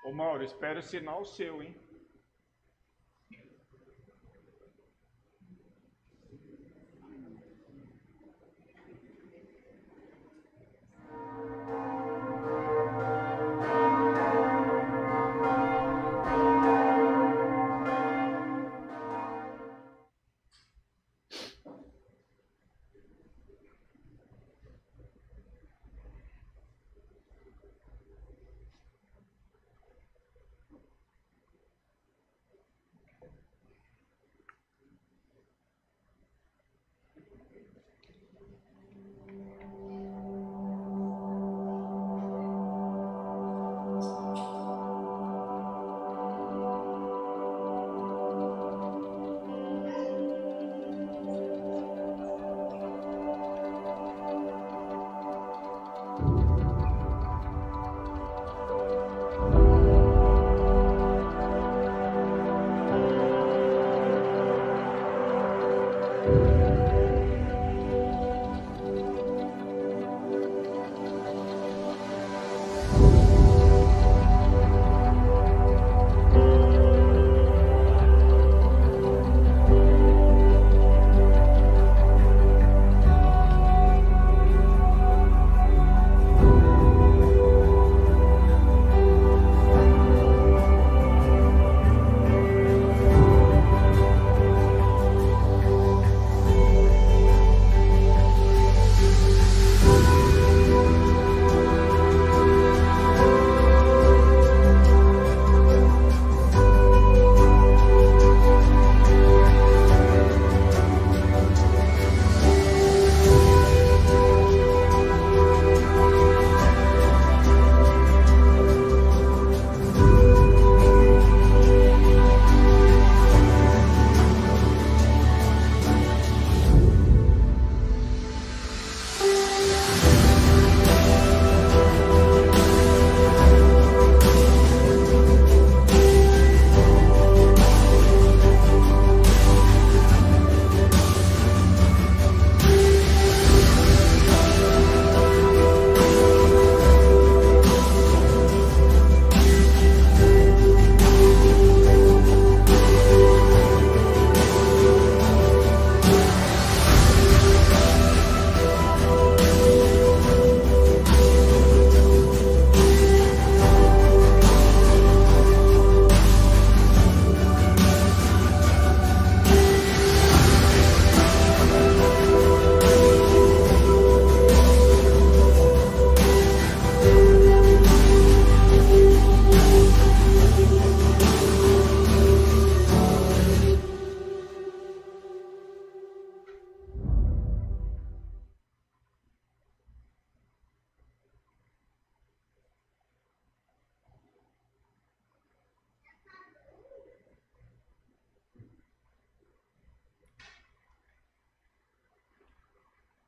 Ô Mauro, espera o sinal seu, hein?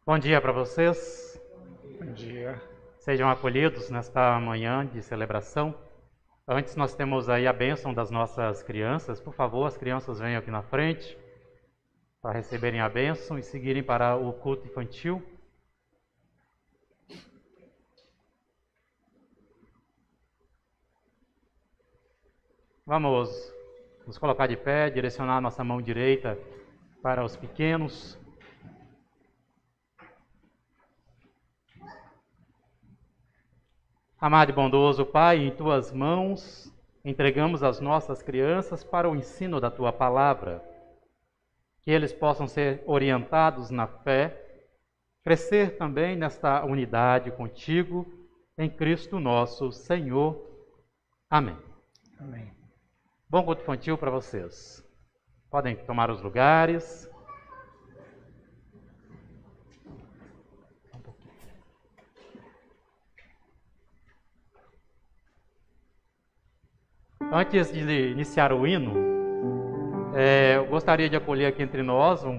Bom dia para vocês. Bom dia. Sejam acolhidos nesta manhã de celebração. Antes nós temos aí a bênção das nossas crianças. Por favor, as crianças venham aqui na frente para receberem a bênção e seguirem para o culto infantil. Vamos nos colocar de pé, direcionar a nossa mão direita para os pequenos. Amado e bondoso Pai, em Tuas mãos entregamos as nossas crianças para o ensino da Tua palavra, que eles possam ser orientados na fé, crescer também nesta unidade contigo, em Cristo nosso Senhor. Amém. Amém. Bom culto infantil para vocês. Podem tomar os lugares. Antes de iniciar o hino, eu gostaria de acolher aqui entre nós um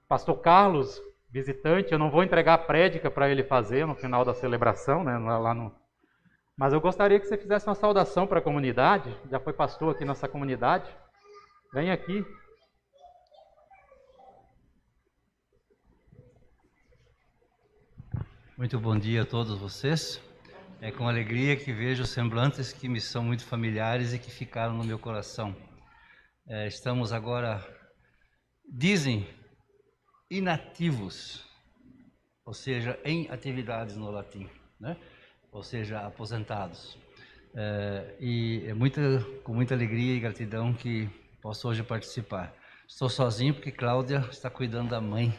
pastor Carlos, visitante. Eu não vou entregar a prédica para ele fazer no final da celebração, né, mas eu gostaria que você fizesse uma saudação para a comunidade. Já foi pastor aqui nessa comunidade. Vem aqui. Muito bom dia a todos vocês. É com alegria que vejo semblantes que me são muito familiares e que ficaram no meu coração. Estamos agora, dizem, inativos, ou seja, em atividades no latim, né? Ou seja, aposentados. E é com muita alegria e gratidão que posso hoje participar. Estou sozinho porque Cláudia está cuidando da mãe,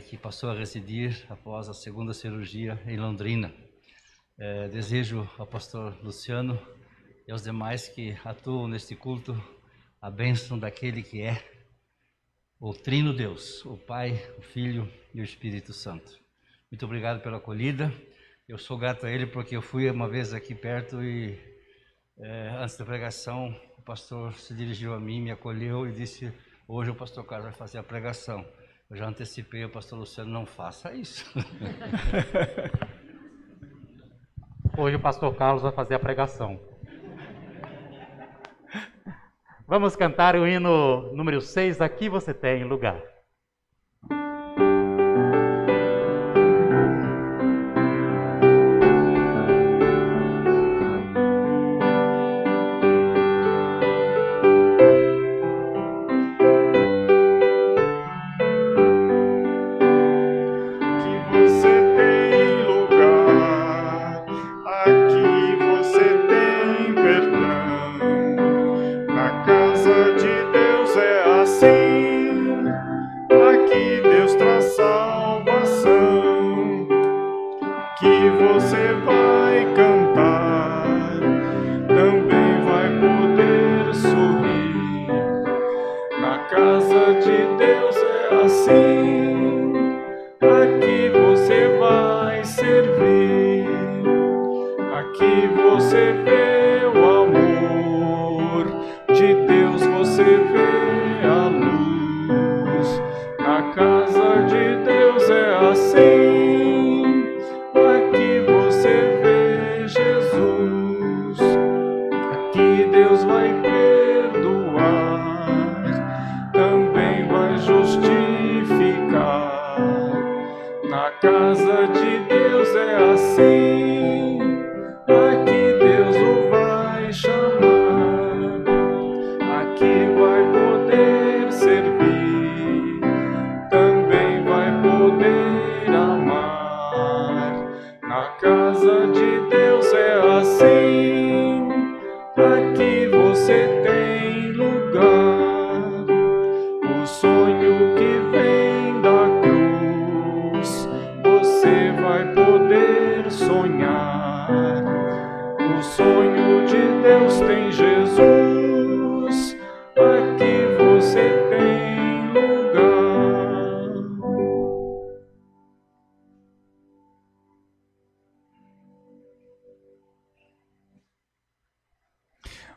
que passou a residir após a segunda cirurgia em Londrina. Desejo ao pastor Luciano e aos demais que atuam neste culto a bênção daquele que é o Trino Deus, o Pai, o Filho e o Espírito Santo. Muito obrigado pela acolhida. Eu sou grato a ele porque eu fui uma vez aqui perto e antes da pregação o pastor se dirigiu a mim, me acolheu e disse: hoje o pastor Carlos vai fazer a pregação. Eu já antecipei ao pastor Luciano: não faça isso. Hoje o pastor Carlos vai fazer a pregação. Vamos cantar o hino número 6, Aqui Você Tem Lugar.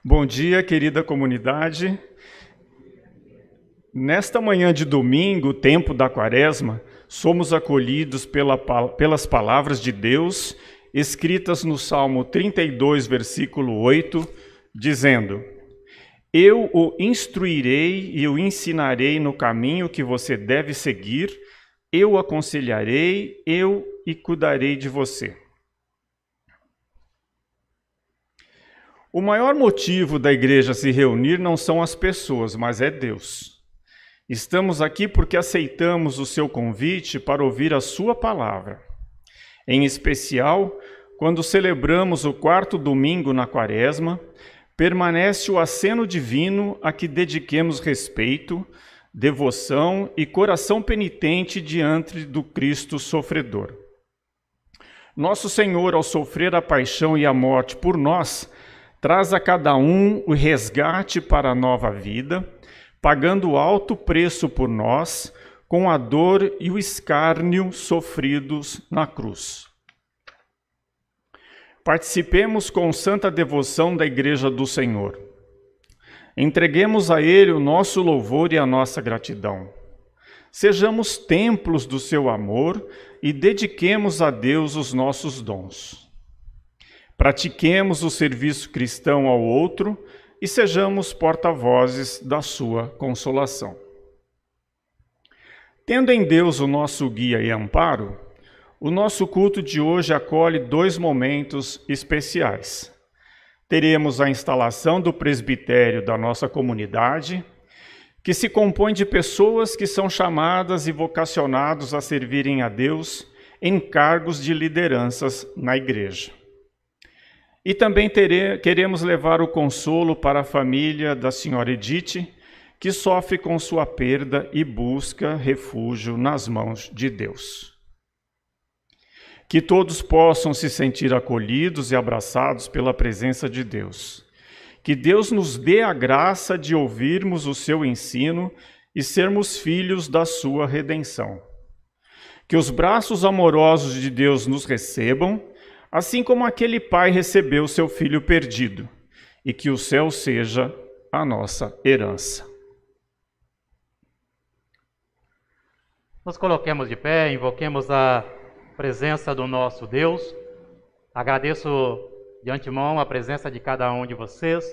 Bom dia, querida comunidade. Nesta manhã de domingo, tempo da Quaresma, somos acolhidos pelas palavras de Deus, escritas no Salmo 32, versículo 8, dizendo: Eu o instruirei e o ensinarei no caminho que você deve seguir, eu o aconselharei, eu e cuidarei de você. O maior motivo da igreja se reunir não são as pessoas, mas é Deus. Estamos aqui porque aceitamos o seu convite para ouvir a sua palavra. Em especial, quando celebramos o 4º domingo na Quaresma, permanece o aceno divino a que dediquemos respeito, devoção e coração penitente diante do Cristo sofredor. Nosso Senhor, ao sofrer a paixão e a morte por nós, traz a cada um o resgate para a nova vida, pagando alto preço por nós, com a dor e o escárnio sofridos na cruz. Participemos com santa devoção da Igreja do Senhor. Entreguemos a Ele o nosso louvor e a nossa gratidão. Sejamos templos do seu amor e dediquemos a Deus os nossos dons. Pratiquemos o serviço cristão ao outro e sejamos porta-vozes da sua consolação. Tendo em Deus o nosso guia e amparo, O nosso culto de hoje acolhe 2 momentos especiais. Teremos a instalação do presbitério da nossa comunidade, que se compõe de pessoas que são chamadas e vocacionados a servirem a Deus em cargos de lideranças na igreja. E também queremos levar o consolo para a família da senhora Edith, que sofre com sua perda e busca refúgio nas mãos de Deus. Que todos possam se sentir acolhidos e abraçados pela presença de Deus. Que Deus nos dê a graça de ouvirmos o seu ensino e sermos filhos da sua redenção. Que os braços amorosos de Deus nos recebam, assim como aquele pai recebeu seu filho perdido, e que o céu seja a nossa herança. Nos coloquemos de pé, invoquemos a presença do nosso Deus. Agradeço de antemão a presença de cada um de vocês,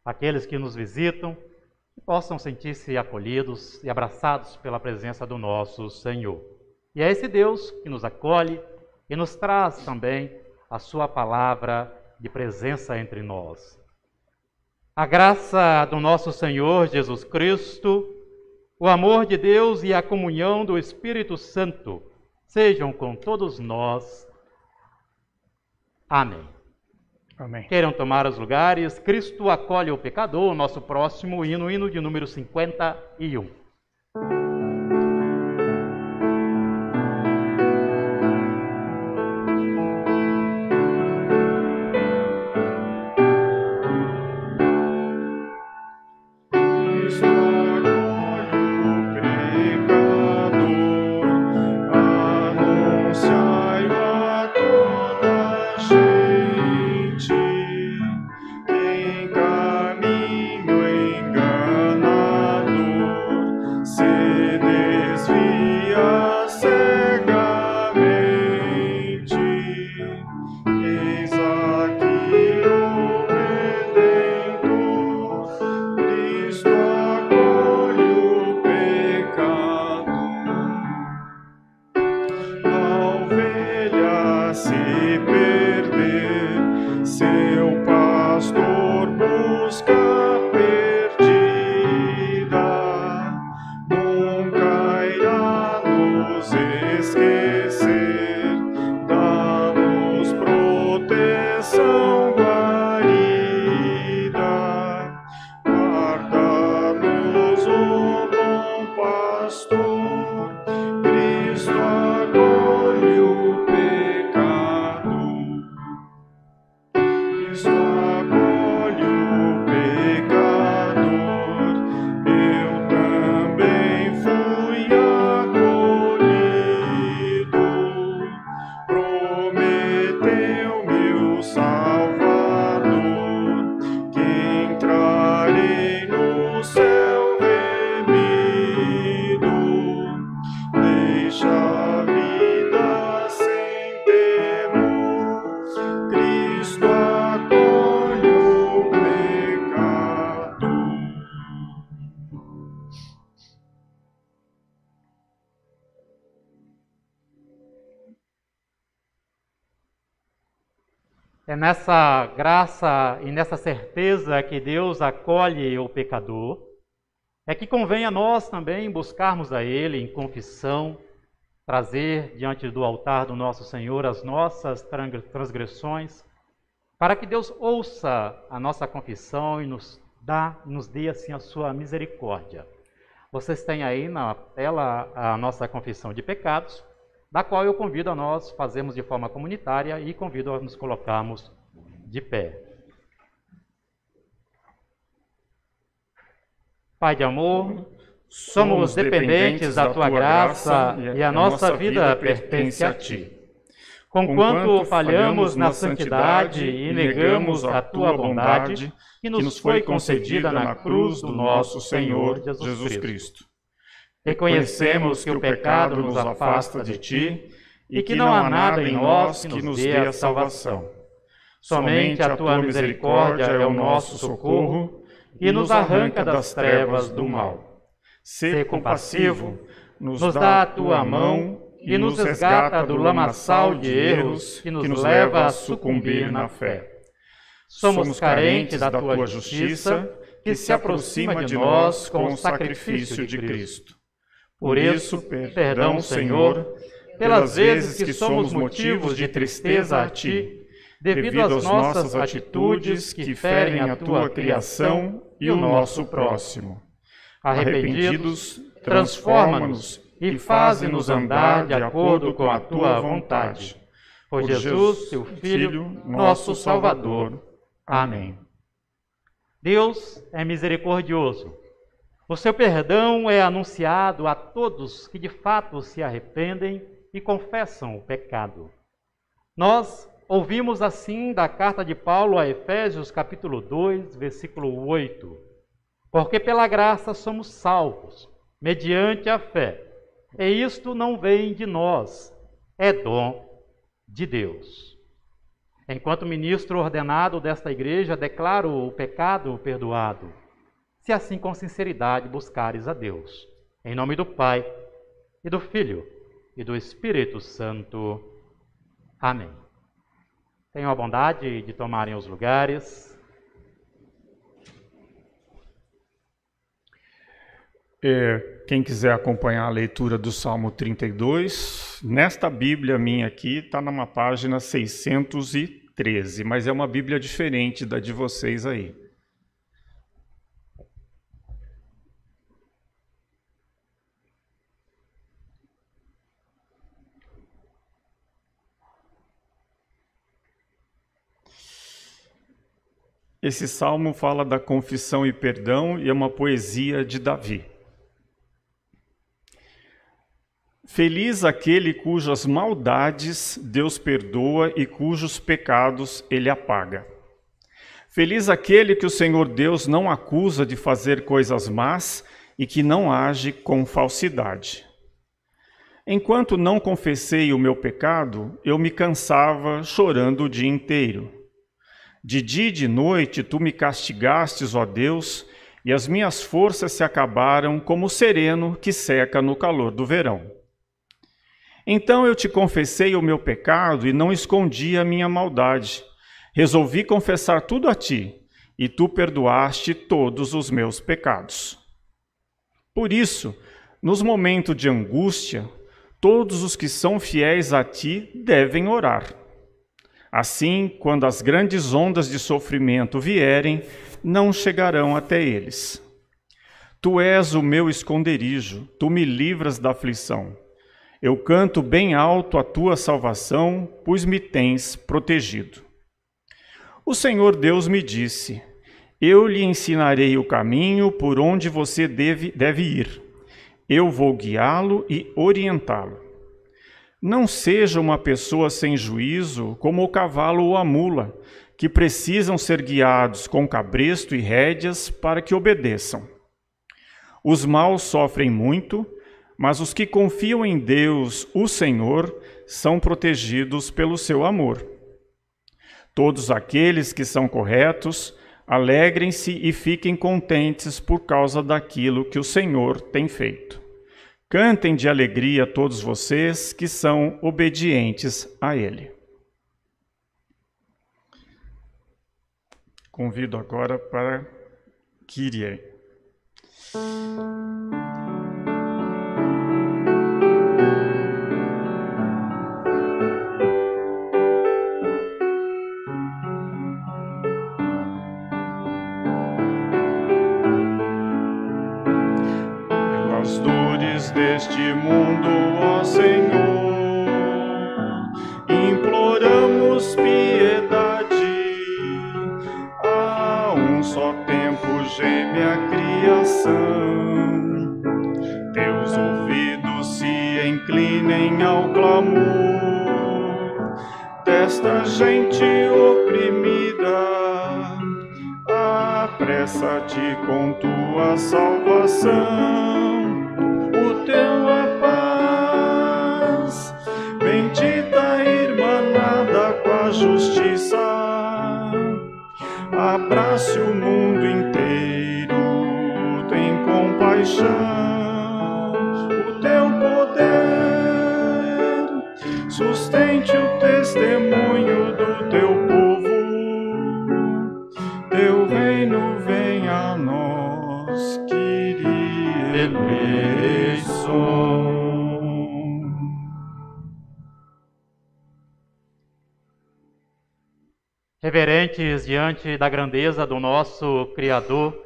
aqueles que nos visitam, que possam sentir-se acolhidos e abraçados pela presença do nosso Senhor. E é esse Deus que nos acolhe e nos traz também a sua palavra de presença entre nós. A graça do nosso Senhor Jesus Cristo, o amor de Deus e a comunhão do Espírito Santo sejam com todos nós. Amém. Amém. Queiram tomar os lugares. Cristo acolhe o pecador, nosso próximo hino de número 51. É nessa graça e nessa certeza que Deus acolhe o pecador, é que convém a nós também buscarmos a Ele em confissão, trazer diante do altar do nosso Senhor as nossas transgressões, para que Deus ouça a nossa confissão e nos dê assim a sua misericórdia. Vocês têm aí na tela a nossa confissão de pecados, da qual eu convido a nós fazermos de forma comunitária e convido a nos colocarmos de pé. Pai de amor, somos dependentes da Tua graça e a nossa vida pertence a Ti. Conquanto falhamos na santidade e negamos a Tua bondade, que nos foi concedida na cruz do nosso Senhor Jesus Cristo. Reconhecemos que o pecado nos afasta de Ti e que não há nada em nós que nos dê a salvação. Somente a Tua misericórdia é o nosso socorro e nos arranca das trevas do mal. Ser compassivo, nos dá a Tua mão e nos resgata do lamaçal de erros que nos leva a sucumbir na fé. Somos carentes da tua justiça, que se aproxima de nós com o sacrifício de Cristo. Por isso, perdão, Senhor, pelas vezes que somos motivos de tristeza a ti, devido às nossas atitudes que ferem a tua criação e o nosso próximo. Arrependidos, transforma-nos e faze-nos andar de acordo com a tua vontade. Por Jesus, teu Filho, nosso Salvador. Amém. Deus é misericordioso. O seu perdão é anunciado a todos que de fato se arrependem e confessam o pecado. Nós ouvimos assim da carta de Paulo a Efésios, capítulo 2, versículo 8. Porque pela graça somos salvos, mediante a fé. E isto não vem de nós, é dom de Deus. Enquanto ministro ordenado desta igreja, declaro o pecado perdoado, se assim com sinceridade buscares a Deus. Em nome do Pai, e do Filho, e do Espírito Santo. Amém. Tenham a bondade de tomarem os lugares. Quem quiser acompanhar a leitura do Salmo 32, nesta Bíblia minha aqui, está numa página 613, mas é uma Bíblia diferente da de vocês aí. Esse salmo fala da confissão e perdão e é uma poesia de Davi. Feliz aquele cujas maldades Deus perdoa e cujos pecados ele apaga. Feliz aquele que o Senhor Deus não acusa de fazer coisas más e que não age com falsidade. Enquanto não confessei o meu pecado, eu me cansava chorando o dia inteiro. De dia e de noite tu me castigastes, ó Deus, e as minhas forças se acabaram como o sereno que seca no calor do verão. Então eu te confessei o meu pecado e não escondi a minha maldade. Resolvi confessar tudo a ti, e tu perdoaste todos os meus pecados. Por isso, nos momentos de angústia, todos os que são fiéis a ti devem orar. Assim, quando as grandes ondas de sofrimento vierem, não chegarão até eles. Tu és o meu esconderijo, tu me livras da aflição. Eu canto bem alto a tua salvação, pois me tens protegido. O Senhor Deus me disse: eu lhe ensinarei o caminho por onde você deve ir. Eu vou guiá-lo e orientá-lo. Não seja uma pessoa sem juízo como o cavalo ou a mula, que precisam ser guiados com cabresto e rédeas para que obedeçam. Os maus sofrem muito, mas os que confiam em Deus, o Senhor, são protegidos pelo seu amor. Todos aqueles que são corretos, alegrem-se e fiquem contentes por causa daquilo que o Senhor tem feito. Cantem de alegria todos vocês que são obedientes a Ele. Convido agora para Kyrie. Pelas dores deste mundo, ó Senhor, imploramos piedade. A um só tempo geme a criação. Teus ouvidos se inclinem ao clamor desta gente oprimida. Apressa-te com tua salvação. O teu a paz, bendita irmanada com a justiça, abrace o mundo inteiro, tem compaixão. O teu poder sustente o testemunho do teu povo. Teu reino venha a nós, Kyrie eleison. Reverentes diante da grandeza do nosso Criador,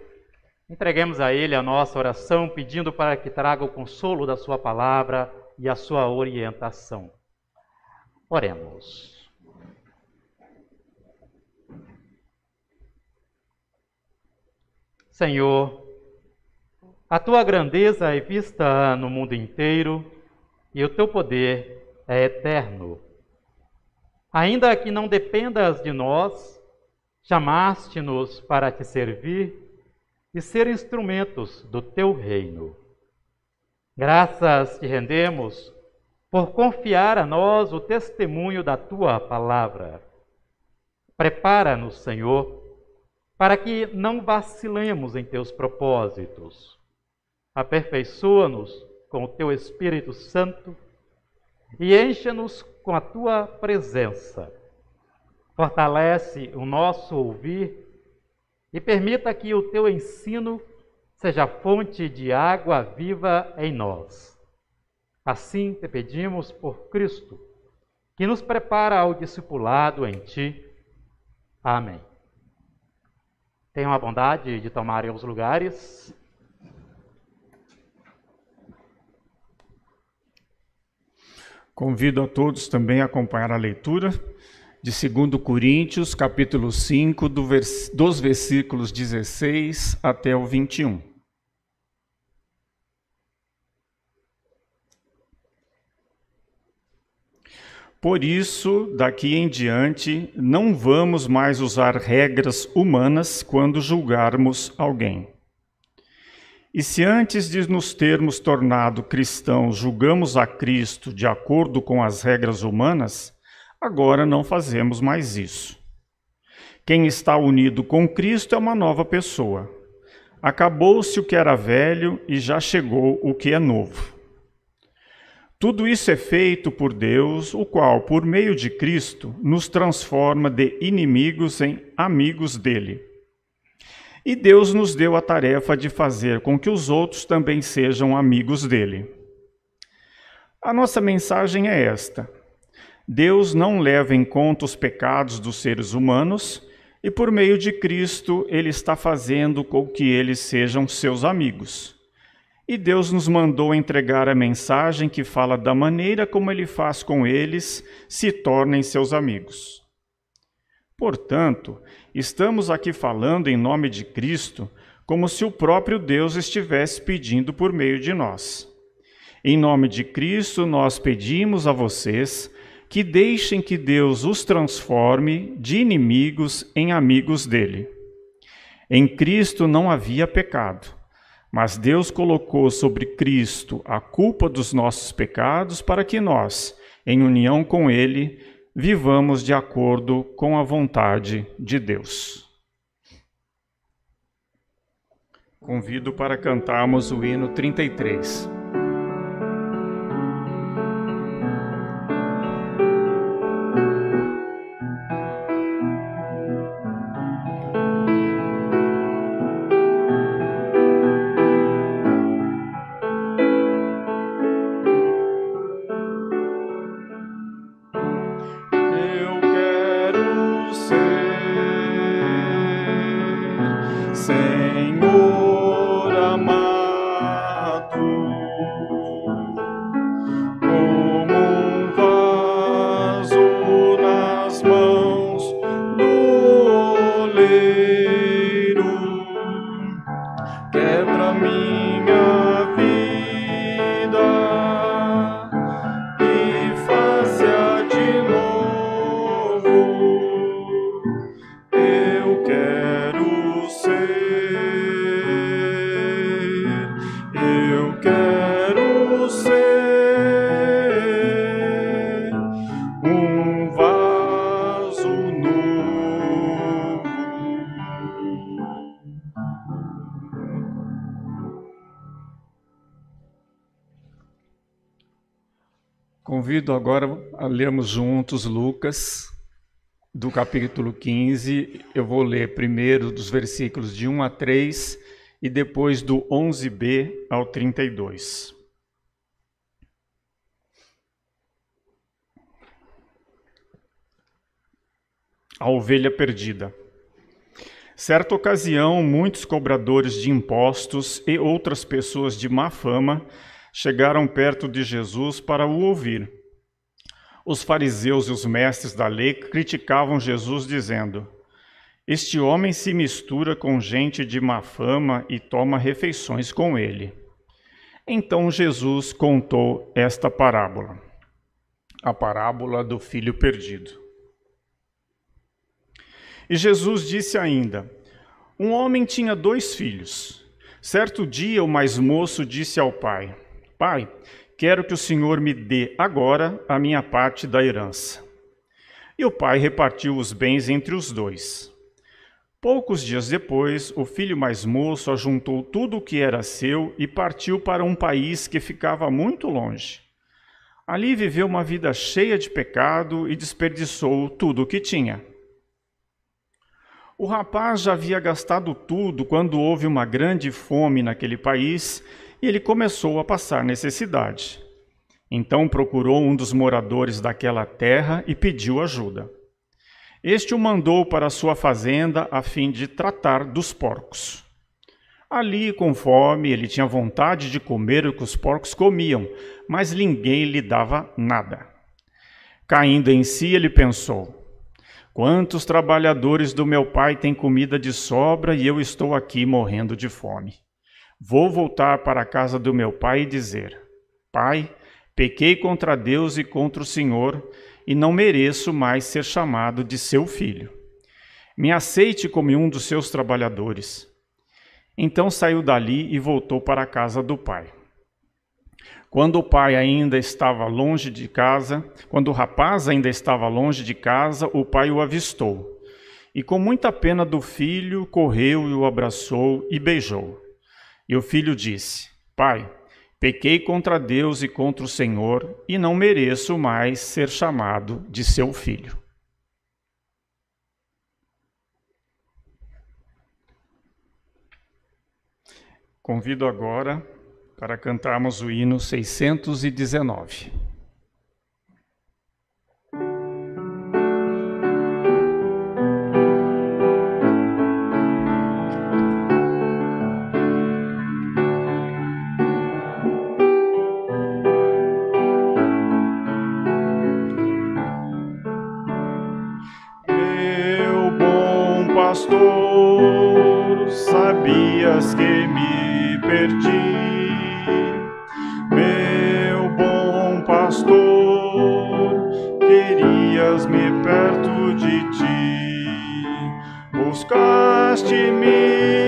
entreguemos a Ele a nossa oração, pedindo para que traga o consolo da sua palavra e a sua orientação. Oremos. Senhor, a tua grandeza é vista no mundo inteiro e o teu poder é eterno. Ainda que não dependas de nós, chamaste-nos para te servir e ser instrumentos do teu reino. Graças te rendemos por confiar a nós o testemunho da tua palavra. Prepara-nos, Senhor, para que não vacilemos em teus propósitos. Aperfeiçoa-nos com o teu Espírito Santo e encha-nos com a tua presença. Fortalece o nosso ouvir e permita que o teu ensino seja fonte de água viva em nós. Assim te pedimos por Cristo, que nos prepara ao discipulado em ti. Amém. Tenham a bondade de tomarem os lugares. Convido a todos também a acompanhar a leitura de 2 Coríntios, capítulo 5, dos versículos 16 até o 21. Por isso, daqui em diante, não vamos mais usar regras humanas quando julgarmos alguém. E se antes de nos termos tornado cristãos julgamos a Cristo de acordo com as regras humanas, agora não fazemos mais isso. Quem está unido com Cristo é uma nova pessoa. Acabou-se o que era velho e já chegou o que é novo. Tudo isso é feito por Deus, o qual, por meio de Cristo, nos transforma de inimigos em amigos dele. E Deus nos deu a tarefa de fazer com que os outros também sejam amigos dele. A nossa mensagem é esta: Deus não leva em conta os pecados dos seres humanos e, por meio de Cristo, Ele está fazendo com que eles sejam seus amigos. E Deus nos mandou entregar a mensagem que fala da maneira como Ele faz com eles se tornem seus amigos. Portanto, estamos aqui falando em nome de Cristo, como se o próprio Deus estivesse pedindo por meio de nós. Em nome de Cristo, nós pedimos a vocês que deixem que Deus os transforme de inimigos em amigos dele. Em Cristo não havia pecado, mas Deus colocou sobre Cristo a culpa dos nossos pecados para que nós, em união com ele, vivamos de acordo com a vontade de Deus. Convido para cantarmos o hino 33. Senhor amado, como um vaso nas mãos do oleiro, quebra minha vida e faça de novo. Eu quero ser. Eu quero ser um vaso novo. Convido agora a lermos juntos Lucas, do capítulo 15. Eu vou ler primeiro dos versículos de 1 a 3 e depois do 11b ao 32. A ovelha perdida. Certa ocasião, muitos cobradores de impostos e outras pessoas de má fama chegaram perto de Jesus para o ouvir. Os fariseus e os mestres da lei criticavam Jesus, dizendo: "Este homem se mistura com gente de má fama e toma refeições com ele." Então Jesus contou esta parábola, a parábola do filho perdido. E Jesus disse ainda: um homem tinha 2 filhos. Certo dia, o mais moço disse ao pai: "Pai, quero que o Senhor me dê agora a minha parte da herança." E o pai repartiu os bens entre os 2. Poucos dias depois, o filho mais moço ajuntou tudo o que era seu e partiu para um país que ficava muito longe. Ali viveu uma vida cheia de pecado e desperdiçou tudo o que tinha. O rapaz já havia gastado tudo quando houve uma grande fome naquele país e ele começou a passar necessidade. Então procurou um dos moradores daquela terra e pediu ajuda. Este o mandou para sua fazenda a fim de tratar dos porcos. Ali, com fome, ele tinha vontade de comer o que os porcos comiam, mas ninguém lhe dava nada. Caindo em si, ele pensou: quantos trabalhadores do meu pai têm comida de sobra e eu estou aqui morrendo de fome. Vou voltar para a casa do meu pai e dizer: Pai, pequei contra Deus e contra o Senhor e não mereço mais ser chamado de seu filho. Me aceite como um dos seus trabalhadores. Então saiu dali e voltou para a casa do pai. Quando o rapaz ainda estava longe de casa, o pai o avistou. E com muita pena do filho, correu e o abraçou e beijou. E o filho disse: Pai, pequei contra Deus e contra o Senhor, e não mereço mais ser chamado de seu filho. Convido agora para cantarmos o hino 619. Meu bom pastor, sabias que me perdi. Meu bom pastor, querias-me perto de ti. Buscaste-me,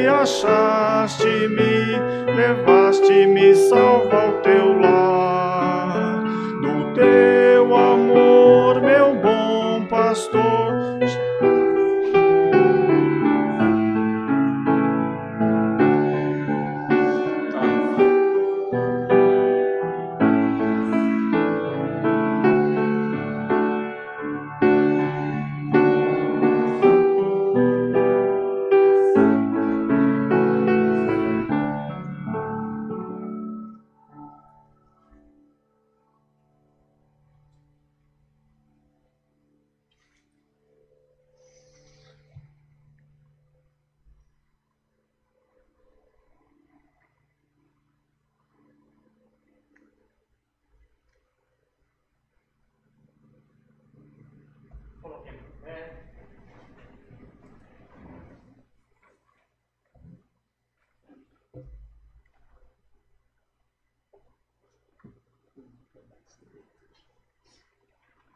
achaste-me, levaste-me salvo ao teu lar. No teu amor, meu bom pastor,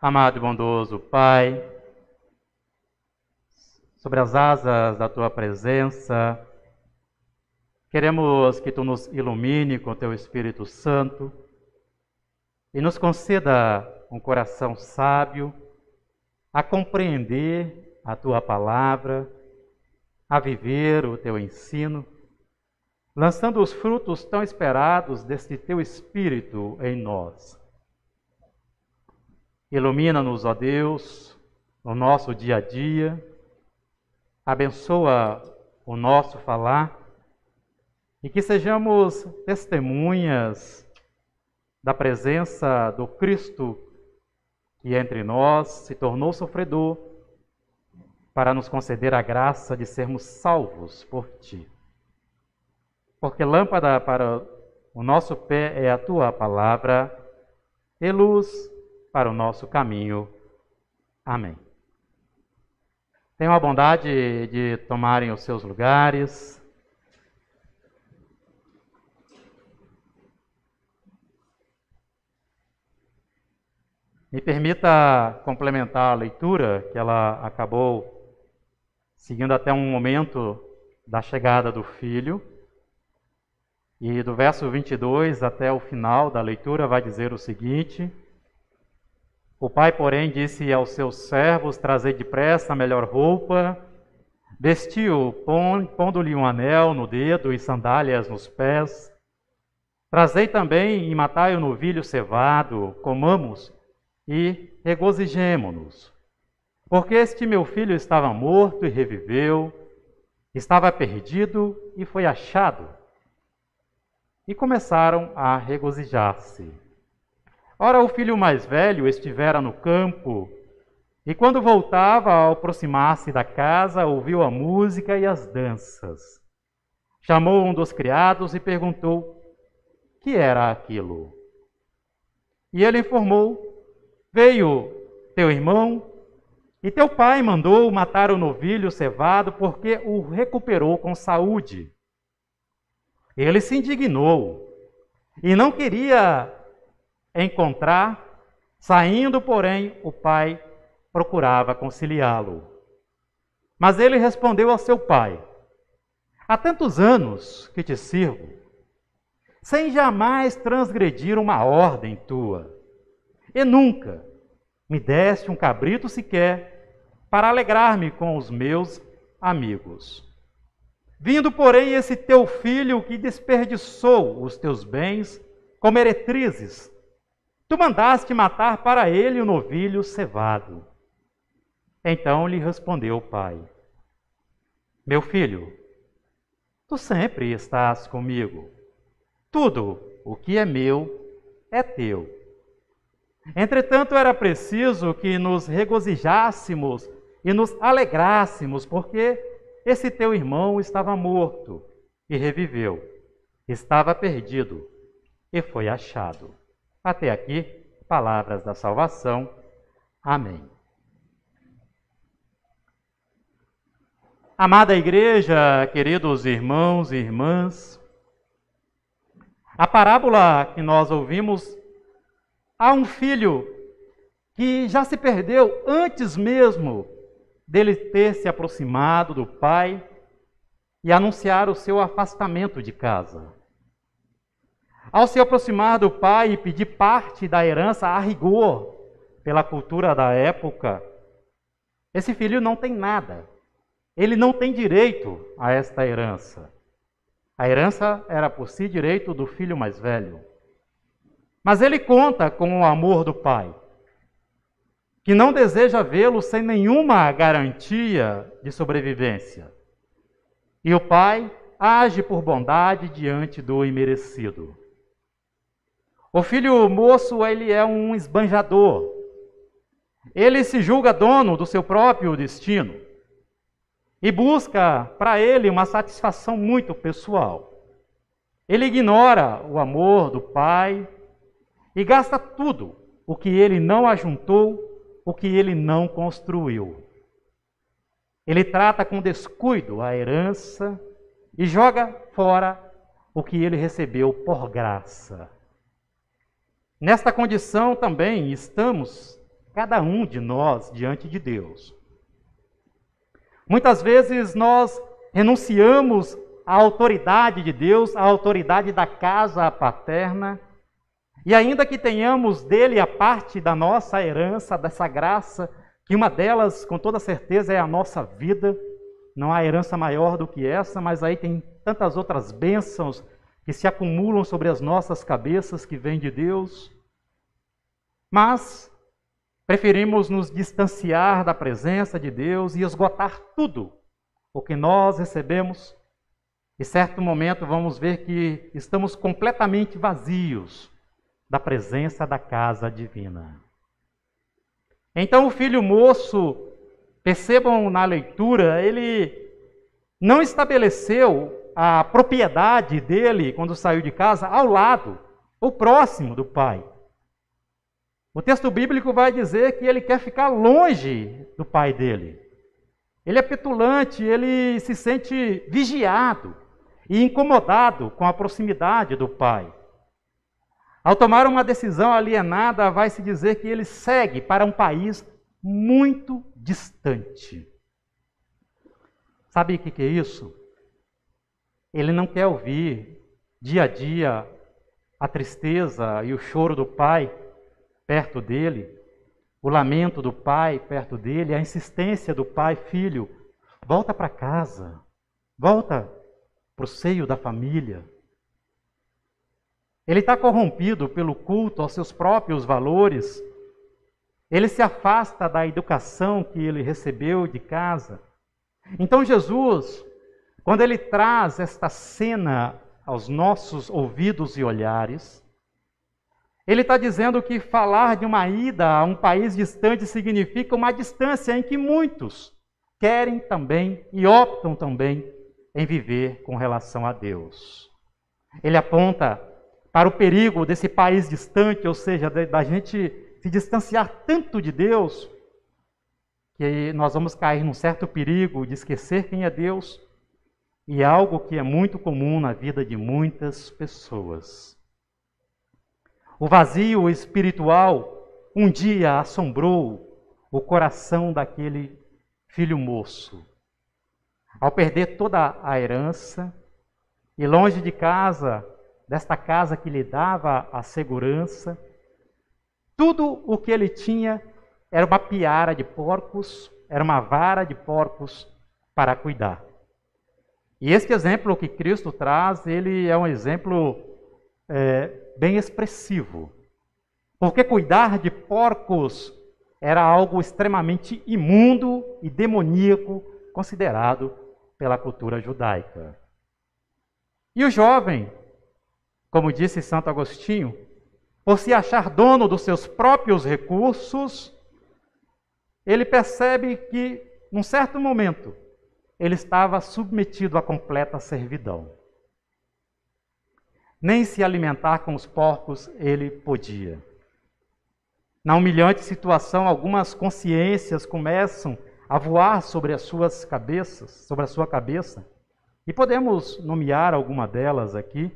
Amado e bondoso Pai, sobre as asas da Tua presença, queremos que Tu nos ilumine com Teu Espírito Santo e nos conceda um coração sábio a compreender a Tua palavra, a viver o Teu ensino, lançando os frutos tão esperados deste Teu Espírito em nós. Ilumina-nos, ó Deus, no nosso dia a dia. Abençoa o nosso falar e que sejamos testemunhas da presença do Cristo que entre nós se tornou sofredor para nos conceder a graça de sermos salvos por Ti. Porque lâmpada para o nosso pé é a Tua palavra e luz para o nosso caminho. Amém. Tenham a bondade de tomarem os seus lugares. Me permita complementar a leitura, que ela acabou seguindo até um momento da chegada do filho. E do verso 22 até o final da leitura vai dizer o seguinte: o pai, porém, disse aos seus servos: trazei depressa a melhor roupa, vestiu, pondo-lhe um anel no dedo e sandálias nos pés. Trazei também e matai o novilho cevado, comamos e regozijemo-nos. Porque este meu filho estava morto e reviveu, estava perdido e foi achado. E começaram a regozijar-se. Ora, o filho mais velho estivera no campo, e quando voltava, ao aproximar-se da casa, ouviu a música e as danças. Chamou um dos criados e perguntou: que era aquilo? E ele informou: veio teu irmão, e teu pai mandou matar o novilho cevado, porque o recuperou com saúde. Ele se indignou e não queria encontrar, saindo, porém, o pai procurava conciliá-lo. Mas ele respondeu ao seu pai: há tantos anos que te sirvo, sem jamais transgredir uma ordem tua, e nunca me deste um cabrito sequer para alegrar-me com os meus amigos. Vindo, porém, esse teu filho que desperdiçou os teus bens com meretrizes, tu mandaste matar para ele o novilho cevado. Então lhe respondeu o pai: meu filho, tu sempre estás comigo. Tudo o que é meu é teu. Entretanto, era preciso que nos regozijássemos e nos alegrássemos, porque esse teu irmão estava morto e reviveu, estava perdido e foi achado. Até aqui, palavras da salvação. Amém. Amada igreja, queridos irmãos e irmãs, a parábola que nós ouvimos, há um filho que já se perdeu antes mesmo dele ter se aproximado do pai e anunciar o seu afastamento de casa. Ao se aproximar do pai e pedir parte da herança a rigor, pela cultura da época, esse filho não tem nada. Ele não tem direito a esta herança. A herança era por si direito do filho mais velho. Mas ele conta com o amor do pai, que não deseja vê-lo sem nenhuma garantia de sobrevivência. E o pai age por bondade diante do imerecido. O filho moço, ele é um esbanjador. Ele se julga dono do seu próprio destino e busca para ele uma satisfação muito pessoal. Ele ignora o amor do pai e gasta tudo o que ele não ajuntou, o que ele não construiu. Ele trata com descuido a herança e joga fora o que ele recebeu por graça. Nesta condição também estamos, cada um de nós, diante de Deus. Muitas vezes nós renunciamos à autoridade de Deus, à autoridade da casa paterna, e ainda que tenhamos dele a parte da nossa herança, dessa graça, que uma delas, com toda certeza, é a nossa vida, não há herança maior do que essa, mas aí tem tantas outras bênçãos que se acumulam sobre as nossas cabeças, que vêm de Deus. Mas preferimos nos distanciar da presença de Deus e esgotar tudo o que nós recebemos. Em certo momento vamos ver que estamos completamente vazios da presença da casa divina. Então o filho moço, percebam na leitura, ele não estabeleceu a propriedade dele, quando saiu de casa, ao lado, ou próximo do pai. O texto bíblico vai dizer que ele quer ficar longe do pai dele. Ele é petulante, ele se sente vigiado e incomodado com a proximidade do pai. Ao tomar uma decisão alienada, vai se dizer que ele segue para um país muito distante. Sabe o que é isso? Ele não quer ouvir dia a dia a tristeza e o choro do pai perto dele, o lamento do pai perto dele, a insistência do pai: filho, volta para casa, volta para o seio da família. Ele está corrompido pelo culto aos seus próprios valores. Ele se afasta da educação que ele recebeu de casa. Então Jesus, quando ele traz esta cena aos nossos ouvidos e olhares, ele está dizendo que falar de uma ida a um país distante significa uma distância em que muitos querem também e optam também em viver com relação a Deus. Ele aponta para o perigo desse país distante, ou seja, da gente se distanciar tanto de Deus, que nós vamos cair num certo perigo de esquecer quem é Deus, e algo que é muito comum na vida de muitas pessoas. O vazio espiritual um dia assombrou o coração daquele filho moço. Ao perder toda a herança e longe de casa, desta casa que lhe dava a segurança, tudo o que ele tinha era uma piara de porcos, era uma vara de porcos para cuidar. E este exemplo que Cristo traz, ele é um exemplo bem expressivo. Porque cuidar de porcos era algo extremamente imundo e demoníaco, considerado pela cultura judaica. E o jovem, como disse Santo Agostinho, por se achar dono dos seus próprios recursos, ele percebe que, num certo momento, ele estava submetido à completa servidão. Nem se alimentar com os porcos ele podia. Na humilhante situação, algumas consciências começam a voar sobre as suas cabeças, sobre a sua cabeça, e podemos nomear alguma delas aqui.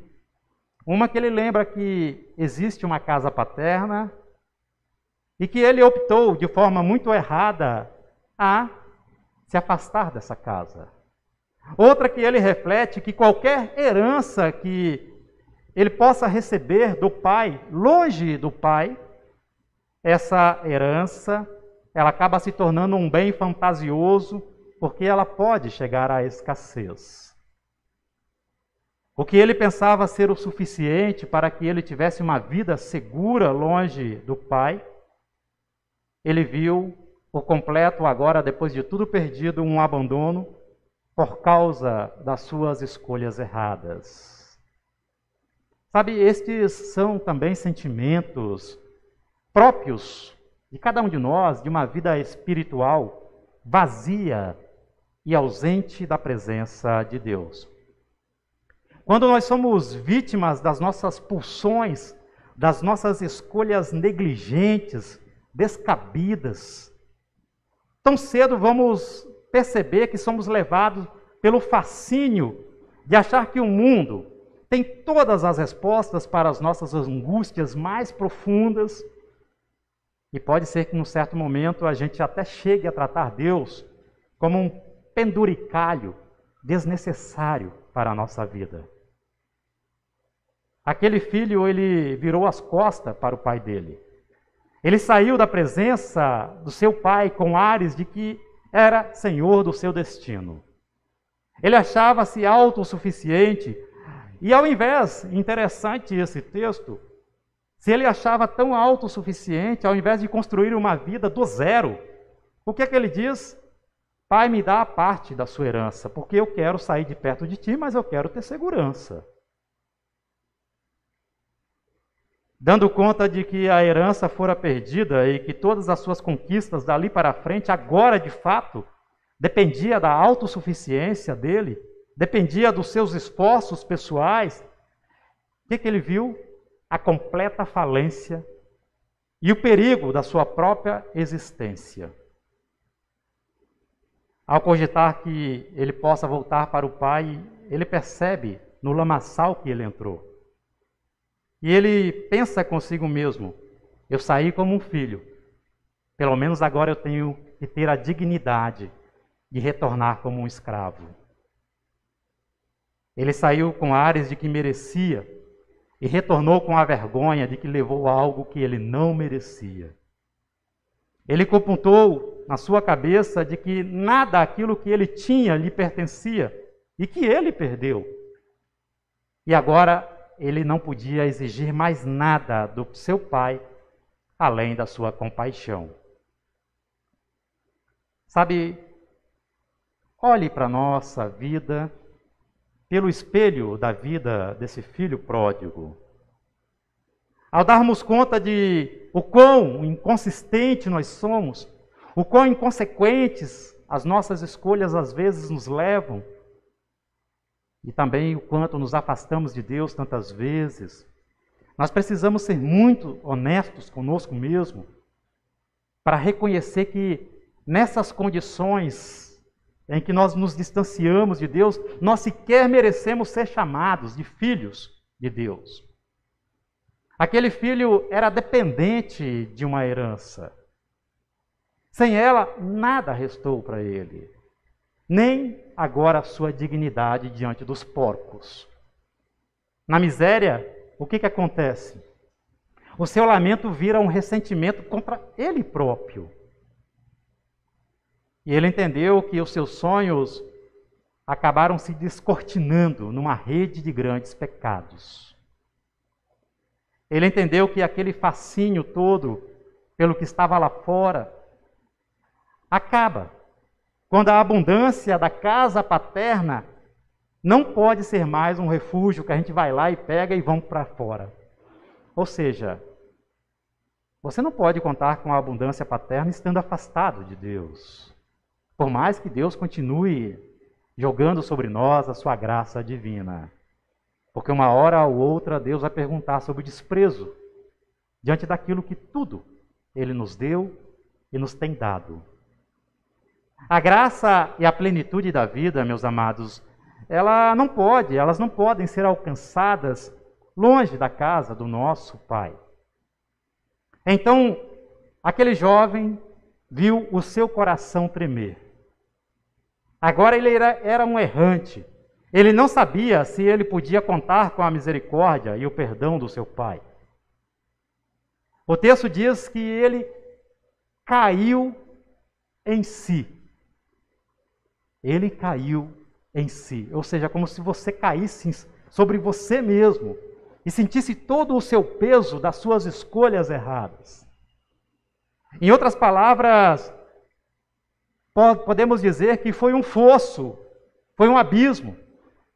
Uma que ele lembra que existe uma casa paterna e que ele optou de forma muito errada a se afastar dessa casa. Outra que ele reflete que qualquer herança que ele possa receber do pai, longe do pai, essa herança, ela acaba se tornando um bem fantasioso, porque ela pode chegar à escassez. O que ele pensava ser o suficiente para que ele tivesse uma vida segura longe do pai, ele viu por completo agora, depois de tudo perdido, um abandono por causa das suas escolhas erradas. Sabe, estes são também sentimentos próprios de cada um de nós, de uma vida espiritual vazia e ausente da presença de Deus. Quando nós somos vítimas das nossas pulsões, das nossas escolhas negligentes, descabidas, tão cedo vamos perceber que somos levados pelo fascínio de achar que o mundo tem todas as respostas para as nossas angústias mais profundas. E pode ser que, num certo momento, a gente até chegue a tratar Deus como um penduricalho desnecessário para a nossa vida. Aquele filho, ele virou as costas para o pai dele. Ele saiu da presença do seu pai com ares de que era senhor do seu destino. Ele achava-se autossuficiente e, ao invés, interessante esse texto, Se ele achava tão autossuficiente, ao invés de construir uma vida do zero, o que é que ele diz? Pai, me dá a parte da sua herança, porque eu quero sair de perto de ti, mas eu quero ter segurança. Dando conta de que a herança fora perdida e que todas as suas conquistas dali para frente, agora de fato, dependia da autossuficiência dele, dependia dos seus esforços pessoais, o que ele viu? A completa falência e o perigo da sua própria existência. Ao cogitar que ele possa voltar para o pai, ele percebe no lamaçal que ele entrou. E ele pensa consigo mesmo, eu saí como um filho, pelo menos agora eu tenho que ter a dignidade de retornar como um escravo. Ele saiu com ares de que merecia e retornou com a vergonha de que levou algo que ele não merecia. Ele computou na sua cabeça de que nada daquilo que ele tinha lhe pertencia e que ele perdeu. E agora ele não podia exigir mais nada do seu pai, além da sua compaixão. Sabe, olhe para a nossa vida pelo espelho da vida desse filho pródigo. Ao darmos conta de o quão inconsistente nós somos, o quão inconsequentes as nossas escolhas às vezes nos levam, e também o quanto nos afastamos de Deus tantas vezes, nós precisamos ser muito honestos conosco mesmo para reconhecer que nessas condições em que nós nos distanciamos de Deus, nós sequer merecemos ser chamados de filhos de Deus. Aquele filho era dependente de uma herança. Sem ela, nada restou para ele. Nem agora a sua dignidade diante dos porcos. Na miséria, o que acontece? O seu lamento vira um ressentimento contra ele próprio. E ele entendeu que os seus sonhos acabaram se descortinando numa rede de grandes pecados. Ele entendeu que aquele fascínio todo pelo que estava lá fora acaba quando a abundância da casa paterna não pode ser mais um refúgio que a gente vai lá e pega e vamos para fora. Ou seja, você não pode contar com a abundância paterna estando afastado de Deus. Por mais que Deus continue jogando sobre nós a sua graça divina. Porque uma hora ou outra Deus vai perguntar sobre o desprezo diante daquilo que tudo Ele nos deu e nos tem dado. A graça e a plenitude da vida, meus amados, elas não podem ser alcançadas longe da casa do nosso Pai. Então, aquele jovem viu o seu coração tremer. Agora ele era um errante. Ele não sabia se ele podia contar com a misericórdia e o perdão do seu pai. O texto diz que ele caiu em si. Ele caiu em si. Ou seja, como se você caísse sobre você mesmo e sentisse todo o seu peso das suas escolhas erradas. Em outras palavras, podemos dizer que foi um fosso, foi um abismo,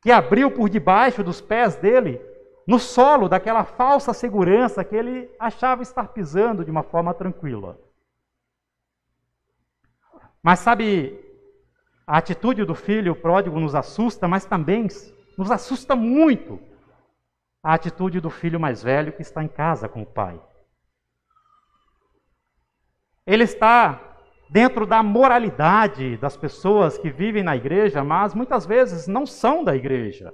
que abriu por debaixo dos pés dele, no solo daquela falsa segurança que ele achava estar pisando de uma forma tranquila. Mas sabe, a atitude do filho pródigo nos assusta, mas também nos assusta muito a atitude do filho mais velho que está em casa com o pai. Ele está dentro da moralidade das pessoas que vivem na igreja, mas muitas vezes não são da igreja.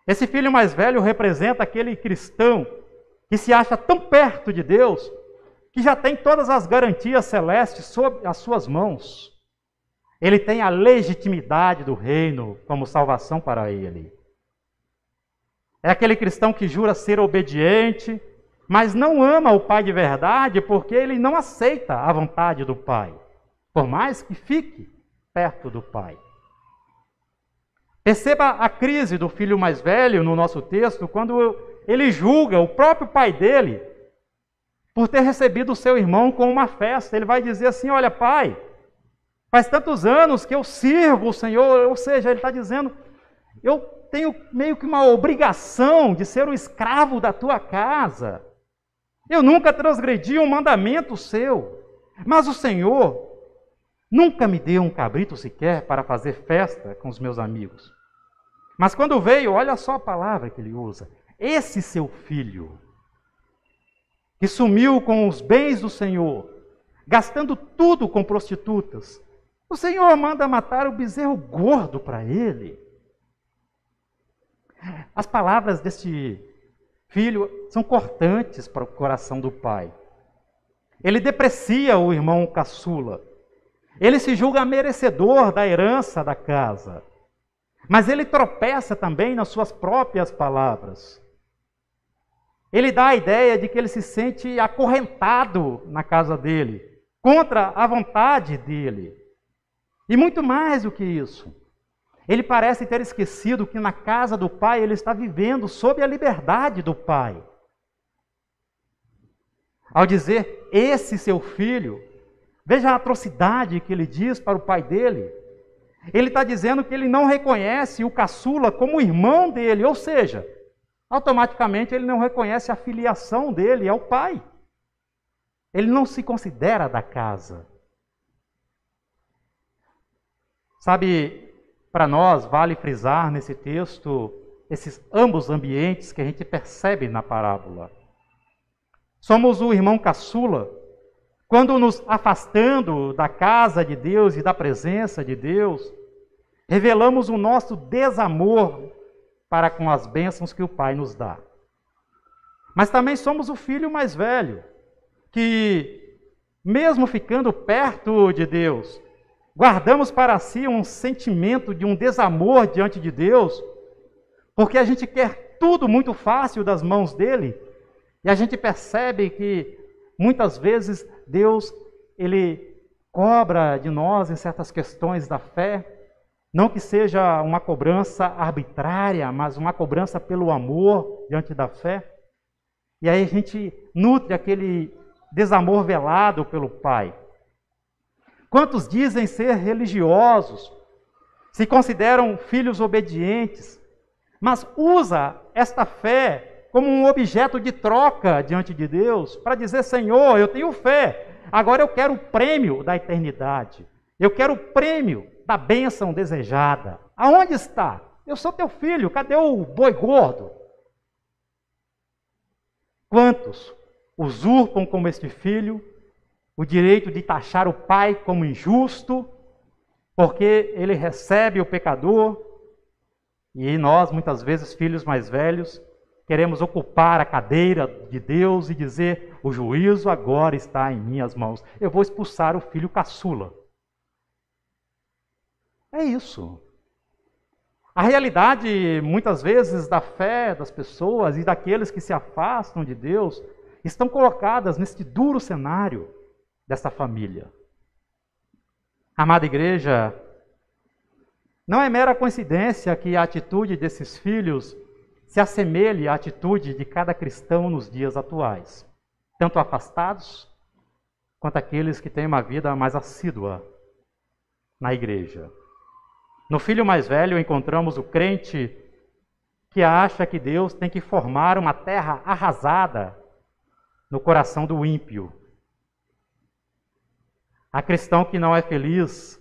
Esse filho mais velho representa aquele cristão que se acha tão perto de Deus, que já tem todas as garantias celestes sob as suas mãos. Ele tem a legitimidade do reino como salvação para ele. É aquele cristão que jura ser obediente, mas não ama o Pai de verdade porque ele não aceita a vontade do Pai, por mais que fique perto do Pai. Perceba a crise do filho mais velho no nosso texto, quando ele julga o próprio pai dele por ter recebido o seu irmão com uma festa. Ele vai dizer assim: olha, pai, faz tantos anos que eu sirvo o Senhor. Ou seja, ele está dizendo, eu tenho meio que uma obrigação de ser o escravo da tua casa. Eu nunca transgredi um mandamento seu, mas o Senhor nunca me deu um cabrito sequer para fazer festa com os meus amigos. Mas quando veio, olha só a palavra que ele usa, esse seu filho, que sumiu com os bens do Senhor, gastando tudo com prostitutas, o Senhor manda matar o bezerro gordo para ele. As palavras deste filho são cortantes para o coração do pai. Ele deprecia o irmão caçula. Ele se julga merecedor da herança da casa. Mas ele tropeça também nas suas próprias palavras. Ele dá a ideia de que ele se sente acorrentado na casa dele, contra a vontade dele. E muito mais do que isso. Ele parece ter esquecido que na casa do pai ele está vivendo sob a liberdade do pai. Ao dizer esse seu filho, veja a atrocidade que ele diz para o pai dele. Ele está dizendo que ele não reconhece o caçula como irmão dele, ou seja, automaticamente ele não reconhece a filiação dele ao pai. Ele não se considera da casa. Sabe, para nós vale frisar nesse texto esses ambos ambientes que a gente percebe na parábola. Somos o irmão caçula, quando nos afastando da casa de Deus e da presença de Deus, revelamos o nosso desamor para com as bênçãos que o Pai nos dá. Mas também somos o filho mais velho, que, mesmo ficando perto de Deus, guardamos para si um sentimento de um desamor diante de Deus, porque a gente quer tudo muito fácil das mãos dele, e a gente percebe que muitas vezes Deus, ele cobra de nós em certas questões da fé, não que seja uma cobrança arbitrária, mas uma cobrança pelo amor diante da fé. E aí a gente nutre aquele desamor velado pelo Pai. Quantos dizem ser religiosos, se consideram filhos obedientes, mas usa esta fé como um objeto de troca diante de Deus, para dizer: Senhor, eu tenho fé, agora eu quero o prêmio da eternidade, eu quero o prêmio da bênção desejada. Aonde está? Eu sou teu filho, cadê o boi gordo? Quantos usurpam como este filho o direito de taxar o pai como injusto, porque ele recebe o pecador, e nós, muitas vezes, filhos mais velhos, queremos ocupar a cadeira de Deus e dizer: o juízo agora está em minhas mãos, eu vou expulsar o filho caçula. É isso. A realidade, muitas vezes, da fé das pessoas e daqueles que se afastam de Deus, estão colocadas neste duro cenário dessa família. Amada igreja, não é mera coincidência que a atitude desses filhos se assemelhe à atitude de cada cristão nos dias atuais, tanto afastados quanto aqueles que têm uma vida mais assídua na igreja. No filho mais velho encontramos o crente que acha que Deus tem que formar uma terra arrasada no coração do ímpio. Há cristão que não é feliz,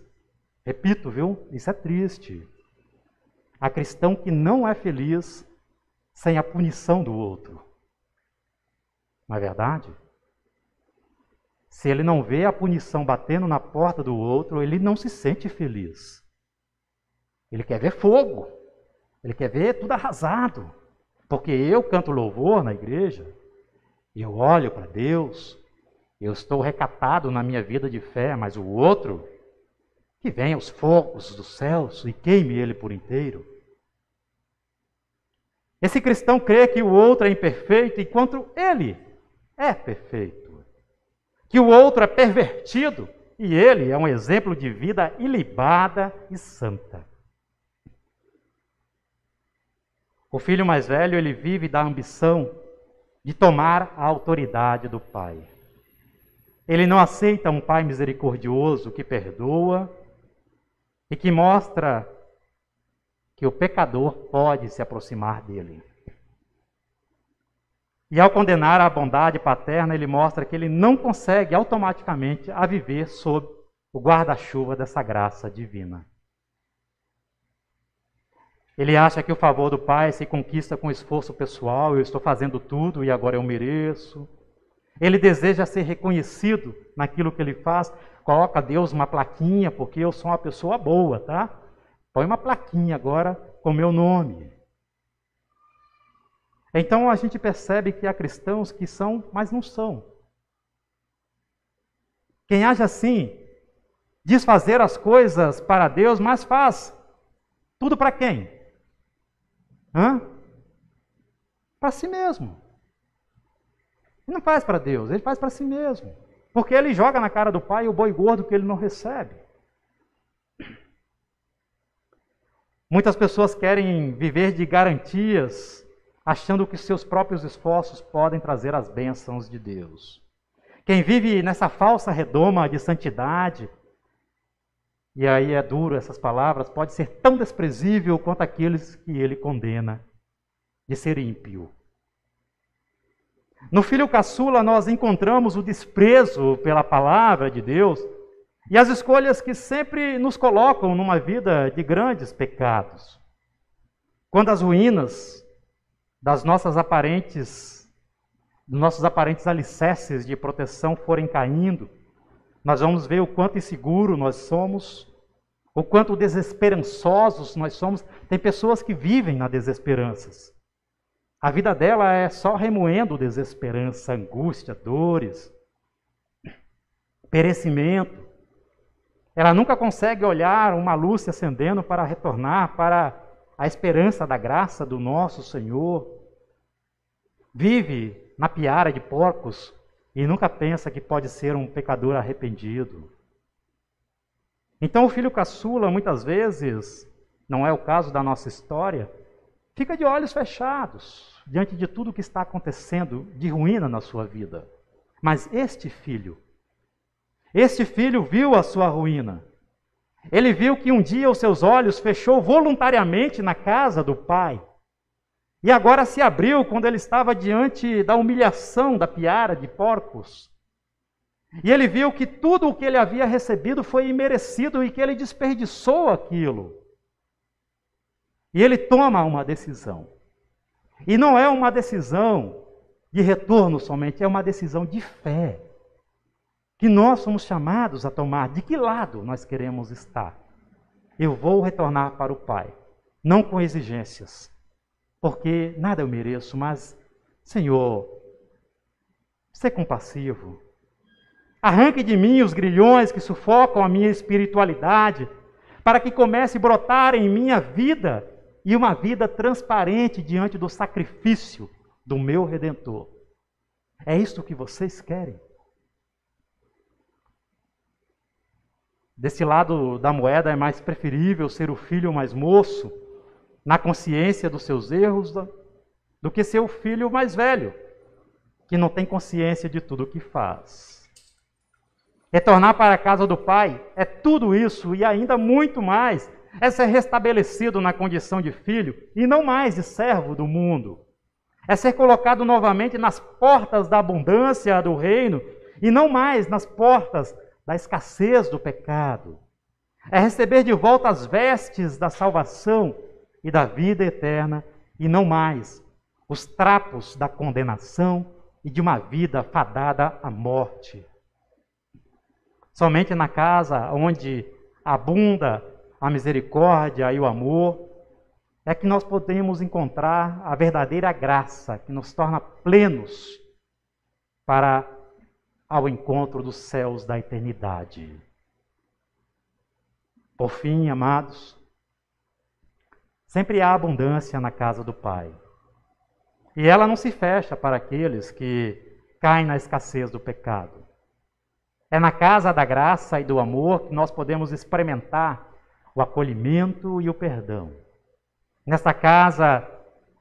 repito, viu? Isso é triste. Há cristão que não é feliz sem a punição do outro. Não é verdade? Se ele não vê a punição batendo na porta do outro, ele não se sente feliz. Ele quer ver fogo. Ele quer ver tudo arrasado. Porque eu canto louvor na igreja, eu olho para Deus, eu estou recatado na minha vida de fé, mas o outro, que venha os fogos dos céus e queime ele por inteiro. Esse cristão crê que o outro é imperfeito enquanto ele é perfeito. Que o outro é pervertido e ele é um exemplo de vida ilibada e santa. O filho mais velho, ele vive da ambição de tomar a autoridade do pai. Ele não aceita um pai misericordioso que perdoa e que mostra que o pecador pode se aproximar dele. E ao condenar a bondade paterna, ele mostra que ele não consegue automaticamente a viver sob o guarda-chuva dessa graça divina. Ele acha que o favor do pai se conquista com esforço pessoal, eu estou fazendo tudo e agora eu mereço. Ele deseja ser reconhecido naquilo que ele faz, coloca a Deus uma plaquinha, porque eu sou uma pessoa boa, tá? Põe uma plaquinha agora com meu nome. Então a gente percebe que há cristãos que são, mas não são. Quem age assim, diz fazer as coisas para Deus, mas faz tudo para quem? Para si mesmo. Ele não faz para Deus, ele faz para si mesmo. Porque ele joga na cara do pai o boi gordo que ele não recebe. Muitas pessoas querem viver de garantias, achando que seus próprios esforços podem trazer as bênçãos de Deus. Quem vive nessa falsa redoma de santidade, e aí é duro essas palavras, pode ser tão desprezível quanto aqueles que ele condena de ser ímpio. No filho caçula nós encontramos o desprezo pela palavra de Deus e as escolhas que sempre nos colocam numa vida de grandes pecados. Quando as ruínas dos nossos aparentes alicerces de proteção forem caindo, nós vamos ver o quanto inseguro nós somos, o quanto desesperançosos nós somos. Tem pessoas que vivem na desesperança. A vida dela é só remoendo desesperança, angústia, dores, perecimento. Ela nunca consegue olhar uma luz se acendendo para retornar para a esperança da graça do nosso Senhor. Vive na piara de porcos e nunca pensa que pode ser um pecador arrependido. Então o filho caçula, muitas vezes, não é o caso da nossa história, fica de olhos fechados diante de tudo o que está acontecendo de ruína na sua vida. Mas este filho viu a sua ruína. Ele viu que um dia os seus olhos fechou voluntariamente na casa do pai. E agora se abriu quando ele estava diante da humilhação da piara de porcos. E ele viu que tudo o que ele havia recebido foi imerecido e que ele desperdiçou aquilo. E ele toma uma decisão. E não é uma decisão de retorno somente, é uma decisão de fé. Que nós somos chamados a tomar. De que lado nós queremos estar? Eu vou retornar para o Pai, não com exigências, porque nada eu mereço, mas, Senhor, ser compassivo. Arranque de mim os grilhões que sufocam a minha espiritualidade, para que comece a brotar em minha vida e uma vida transparente diante do sacrifício do meu Redentor. É isso que vocês querem? Desse lado da moeda é mais preferível ser o filho mais moço, na consciência dos seus erros, do que ser o filho mais velho, que não tem consciência de tudo o que faz. Retornar para a casa do Pai é tudo isso e ainda muito mais. É ser restabelecido na condição de filho e não mais de servo do mundo. É ser colocado novamente nas portas da abundância do reino e não mais nas portas da escassez do pecado. É receber de volta as vestes da salvação e da vida eterna e não mais os trapos da condenação e de uma vida fadada à morte. Somente na casa onde abunda a misericórdia e o amor é que nós podemos encontrar a verdadeira graça que nos torna plenos para ao encontro dos céus da eternidade. Por fim, amados, sempre há abundância na casa do Pai. E ela não se fecha para aqueles que caem na escassez do pecado. É na casa da graça e do amor que nós podemos experimentar o acolhimento e o perdão. Nesta casa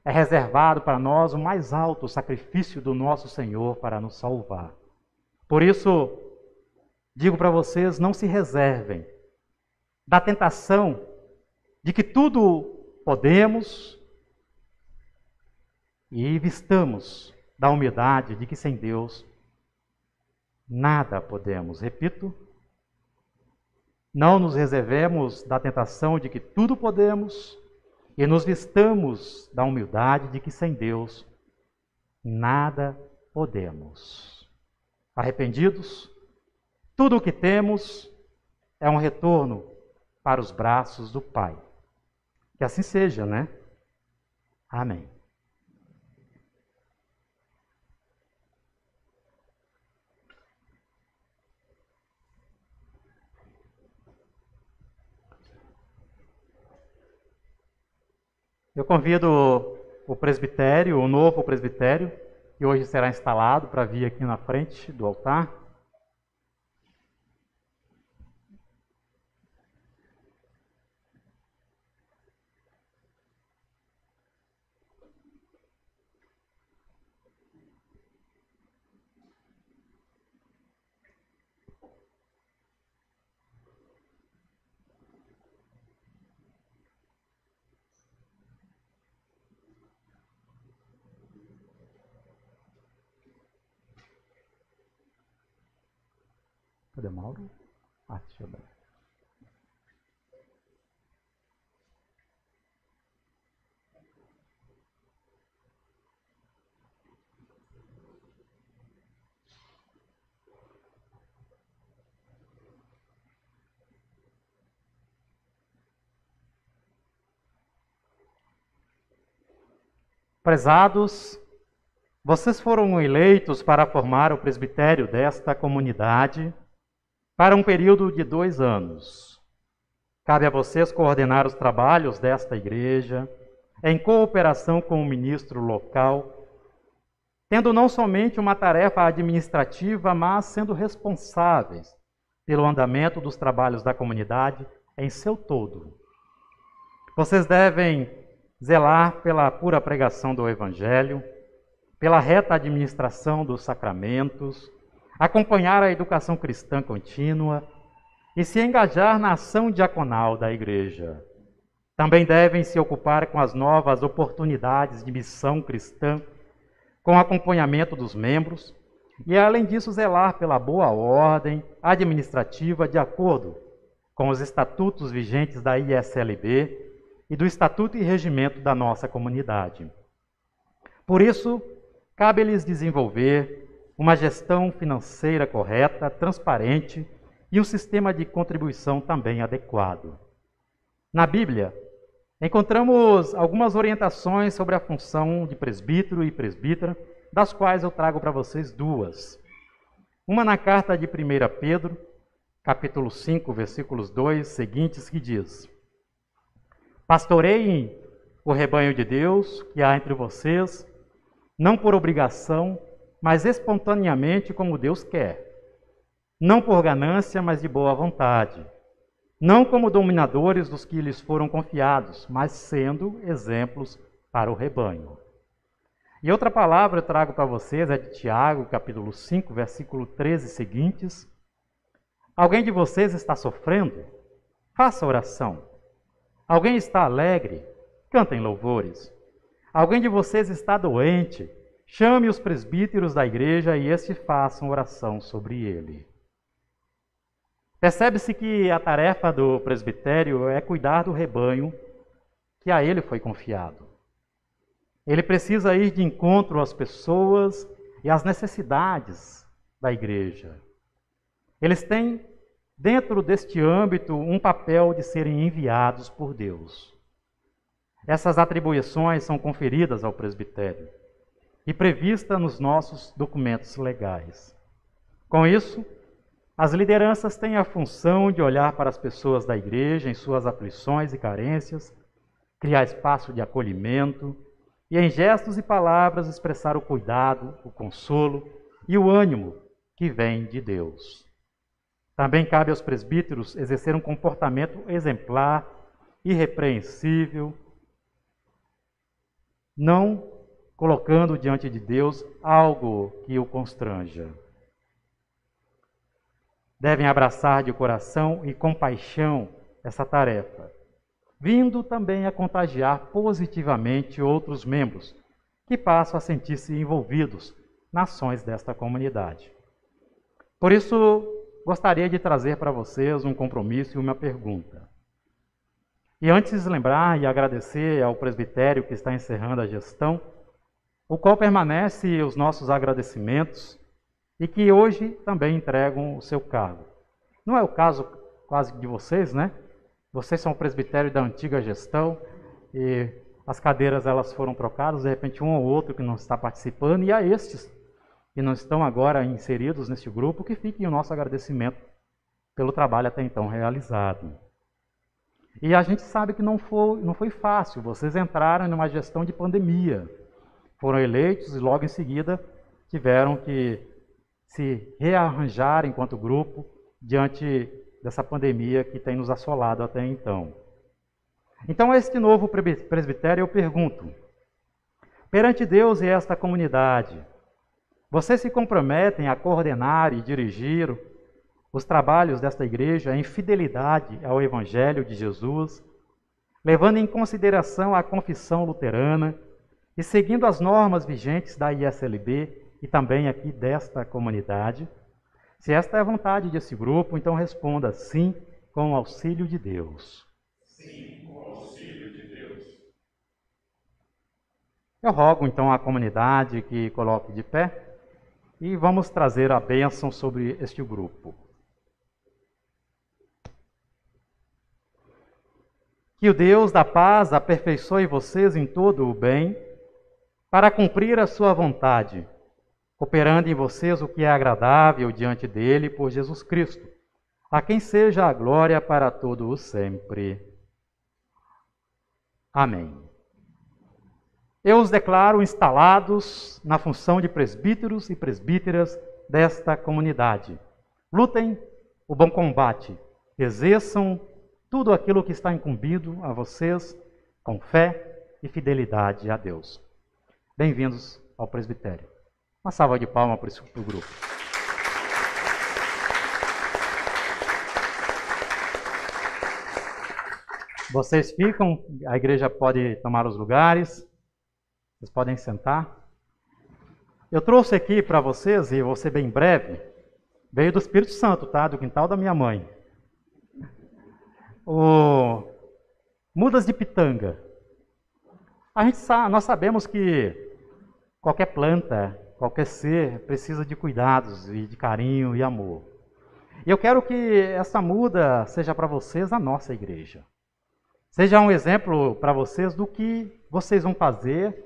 é reservado para nós o mais alto sacrifício do nosso Senhor para nos salvar. Por isso, digo para vocês, não se reservem da tentação de que tudo podemos e vistamos da humildade de que sem Deus nada podemos. Repito, não nos reservemos da tentação de que tudo podemos e nos vistamos da humildade de que sem Deus nada podemos. Arrependidos, tudo o que temos é um retorno para os braços do Pai. Que assim seja, né? Amém. Eu convido o presbitério, o novo presbitério, que hoje será instalado, para vir aqui na frente do altar. Cadê Mauro? Deixa eu ver. Prezados, vocês foram eleitos para formar o presbitério desta comunidade para um período de 2 anos. Cabe a vocês coordenar os trabalhos desta igreja em cooperação com o ministro local, tendo não somente uma tarefa administrativa, mas sendo responsáveis pelo andamento dos trabalhos da comunidade em seu todo. Vocês devem zelar pela pura pregação do Evangelho, pela reta administração dos sacramentos, acompanhar a educação cristã contínua e se engajar na ação diaconal da igreja. Também devem se ocupar com as novas oportunidades de missão cristã, com acompanhamento dos membros e, além disso, zelar pela boa ordem administrativa de acordo com os estatutos vigentes da ISLB e do Estatuto e Regimento da nossa comunidade. Por isso, cabe-lhes desenvolver uma gestão financeira correta, transparente e um sistema de contribuição também adequado. Na Bíblia, encontramos algumas orientações sobre a função de presbítero e presbítera, das quais eu trago para vocês 2. Uma na carta de 1 Pedro, capítulo 5, versículos 2 seguintes, que diz: Pastoreiem o rebanho de Deus que há entre vocês, não por obrigação, mas espontaneamente como Deus quer. Não por ganância, mas de boa vontade. Não como dominadores dos que lhes foram confiados, mas sendo exemplos para o rebanho. E outra palavra eu trago para vocês, é de Tiago, capítulo 5, versículo 13 seguintes. Alguém de vocês está sofrendo? Faça oração. Alguém está alegre? Cantem louvores. Alguém de vocês está doente? Chame os presbíteros da igreja e estes façam oração sobre ele. Percebe-se que a tarefa do presbitério é cuidar do rebanho que a ele foi confiado. Ele precisa ir de encontro às pessoas e às necessidades da igreja. Eles têm, dentro deste âmbito, um papel de serem enviados por Deus. Essas atribuições são conferidas ao presbitério e prevista nos nossos documentos legais. Com isso, as lideranças têm a função de olhar para as pessoas da igreja em suas aflições e carências, criar espaço de acolhimento e, em gestos e palavras, expressar o cuidado, o consolo e o ânimo que vem de Deus. Também cabe aos presbíteros exercer um comportamento exemplar, irrepreensível, não colocando diante de Deus algo que o constranja. Devem abraçar de coração e compaixão essa tarefa, vindo também a contagiar positivamente outros membros, que passam a sentir-se envolvidos nas ações desta comunidade. Por isso, gostaria de trazer para vocês um compromisso e uma pergunta. E antes lembrar e agradecer ao presbitério que está encerrando a gestão, o qual permanece os nossos agradecimentos e que hoje também entregam o seu cargo. Não é o caso quase de vocês, né? Vocês são o presbitério da antiga gestão e as cadeiras elas foram trocadas, de repente um ou outro que não está participando, e a estes que não estão agora inseridos neste grupo, que fiquem o nosso agradecimento pelo trabalho até então realizado. E a gente sabe que não foi fácil, vocês entraram numa gestão de pandemia, foram eleitos e logo em seguida tiveram que se rearranjar enquanto grupo diante dessa pandemia que tem nos assolado até então. Então, a este novo presbitério eu pergunto, perante Deus e esta comunidade, vocês se comprometem a coordenar e dirigir os trabalhos desta igreja em fidelidade ao Evangelho de Jesus, levando em consideração a confissão luterana e seguindo as normas vigentes da ISLB e também aqui desta comunidade? Se esta é a vontade desse grupo, então responda sim, com o auxílio de Deus. Sim, com o auxílio de Deus. Eu rogo então à comunidade que coloque de pé e vamos trazer a bênção sobre este grupo. Que o Deus da paz aperfeiçoe vocês em todo o bem, para cumprir a sua vontade, operando em vocês o que é agradável diante dele por Jesus Cristo, a quem seja a glória para todo o sempre. Amém. Eu os declaro instalados na função de presbíteros e presbíteras desta comunidade. Lutem o bom combate, exerçam tudo aquilo que está incumbido a vocês com fé e fidelidade a Deus. Bem-vindos ao presbitério. Uma salva de palmas para o grupo. Vocês ficam, a igreja pode tomar os lugares, vocês podem sentar. Eu trouxe aqui para vocês, e vou ser bem breve, veio do Espírito Santo, tá? Do quintal da minha mãe. Mudas de pitanga. Nós sabemos que qualquer planta, qualquer ser precisa de cuidados e de carinho e amor. E eu quero que essa muda seja para vocês a nossa igreja. Seja um exemplo para vocês do que vocês vão fazer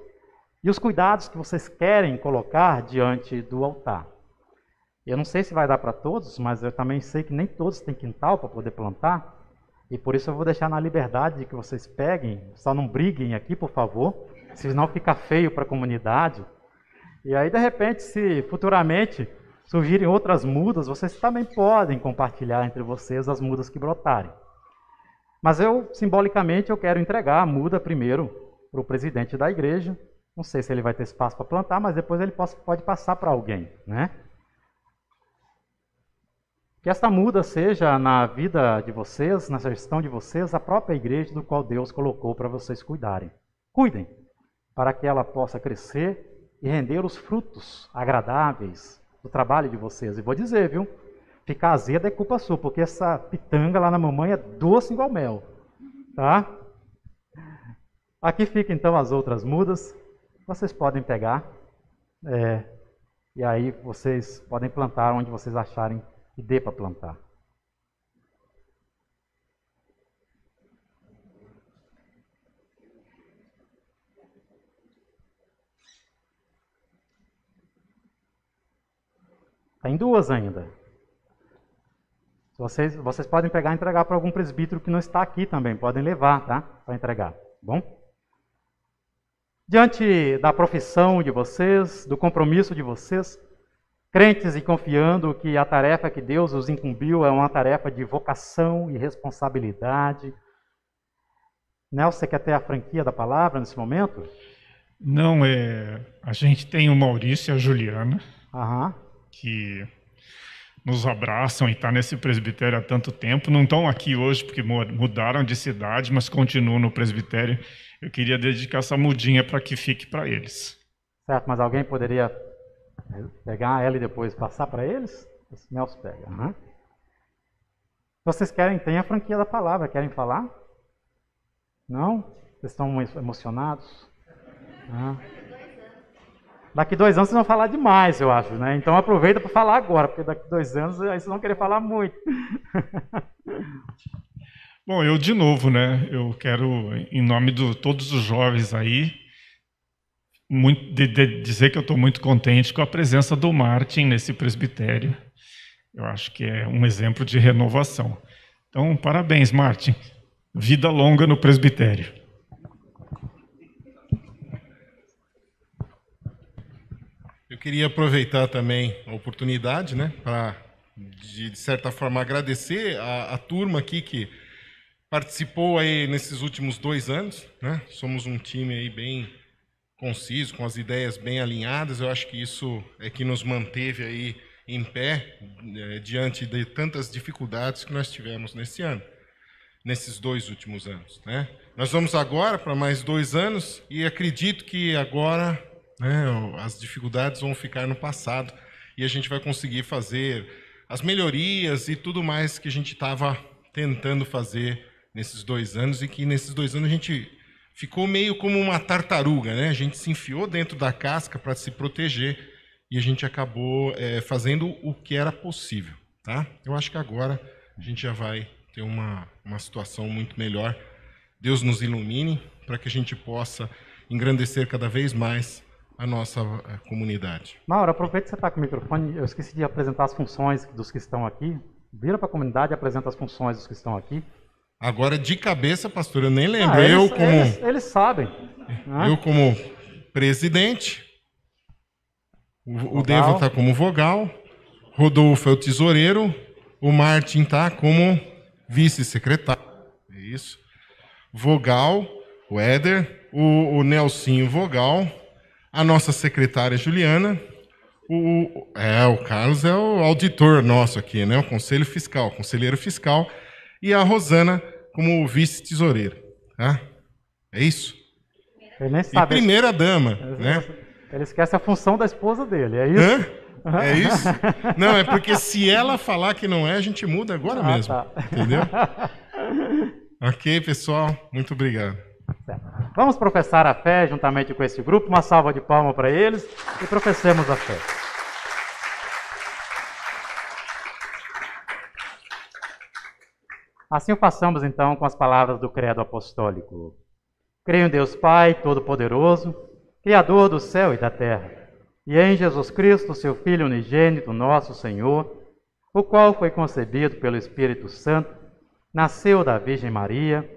e os cuidados que vocês querem colocar diante do altar. Eu não sei se vai dar para todos, mas eu também sei que nem todos têm quintal para poder plantar. E por isso eu vou deixar na liberdade de que vocês peguem, só não briguem aqui, por favor, senão fica feio para a comunidade. E aí, de repente, se futuramente surgirem outras mudas, vocês também podem compartilhar entre vocês as mudas que brotarem. Mas simbolicamente, eu quero entregar a muda primeiro para o presidente da igreja. Não sei se ele vai ter espaço para plantar, mas depois ele pode passar para alguém, né? Que esta muda seja na vida de vocês, na gestão de vocês, a própria igreja do qual Deus colocou para vocês cuidarem. Cuidem, para que ela possa crescer e render os frutos agradáveis do trabalho de vocês. E vou dizer, viu? Ficar azeda é culpa sua, porque essa pitanga lá na mamãe é doce igual mel. Tá? Aqui ficam então as outras mudas. Vocês podem pegar. E aí vocês podem plantar onde vocês acharem que dê para plantar. Tem duas ainda. Vocês podem pegar e entregar para algum presbítero que não está aqui também. Podem levar, tá? Para entregar. Bom? Diante da profissão de vocês, do compromisso de vocês, crentes e confiando que a tarefa que Deus os incumbiu é uma tarefa de vocação e responsabilidade. Nelson, você quer ter a franquia da palavra nesse momento? Não, a gente tem o Maurício e a Juliana, Aham. que nos abraçam e estão nesse presbitério há tanto tempo. Não estão aqui hoje porque mudaram de cidade, mas continuam no presbitério. Eu queria dedicar essa mudinha para que fique para eles. Certo, mas alguém poderia pegar ela e depois passar para eles? Esse Nelson pega. Aham. Vocês querem, tem a franquia da palavra, querem falar? Não? Vocês estão emocionados? Ah. Daqui 2 anos vocês vão falar demais, eu acho, né? Então aproveita para falar agora, porque daqui 2 anos aí vocês vão querer falar muito. Bom, eu de novo, né? Eu quero, em nome de todos os jovens aí, dizer que eu estou muito contente com a presença do Martin nesse presbitério. Eu acho que é um exemplo de renovação. Então, parabéns, Martin. Vida longa no presbitério. Eu queria aproveitar também a oportunidade, né, para, de certa forma, agradecer a turma aqui que participou aí nesses últimos 2 anos, né? Somos um time aí bem conciso, com as ideias bem alinhadas. Eu acho que isso é que nos manteve aí em pé diante de tantas dificuldades que nós tivemos nesse ano, nesses 2 últimos anos, né? Nós vamos agora para mais 2 anos e acredito que agora, né, as dificuldades vão ficar no passado e a gente vai conseguir fazer as melhorias e tudo mais que a gente estava tentando fazer nesses 2 anos e que nesses 2 anos a gente ficou meio como uma tartaruga, né? A gente se enfiou dentro da casca para se proteger e a gente acabou fazendo o que era possível, tá? Eu acho que agora a gente já vai ter uma situação muito melhor. Deus nos ilumine para que a gente possa engrandecer cada vez mais a nossa comunidade. Mauro, aproveita que você está com o microfone. Eu esqueci de apresentar as funções dos que estão aqui. Vira para a comunidade e apresenta as funções dos que estão aqui. Agora, de cabeça, pastor, eu nem lembro. Eles sabem. Né? Eu como presidente, o Deva está como vogal, Rodolfo é o tesoureiro, o Martin está como vice-secretário. É isso. Vogal, o Éder, o Nelsinho vogal, a nossa secretária Juliana, o Carlos é o auditor nosso aqui, né? O conselho fiscal, conselheiro fiscal, e a Rosana como vice-tesoureira, tá? É isso? Ele nem sabe. E primeira dama, né? Ele esquece a função da esposa dele, é isso? Hã? É isso? Não, é porque se ela falar que não é, a gente muda agora mesmo, tá. Entendeu? Ok, pessoal, muito obrigado. Certo. Vamos professar a fé juntamente com esse grupo, uma salva de palmas para eles e professemos a fé. Assim o façamos então com as palavras do credo apostólico. Creio em Deus Pai Todo-Poderoso, Criador do céu e da terra, e em Jesus Cristo, seu Filho unigênito, nosso Senhor, o qual foi concebido pelo Espírito Santo, nasceu da Virgem Maria,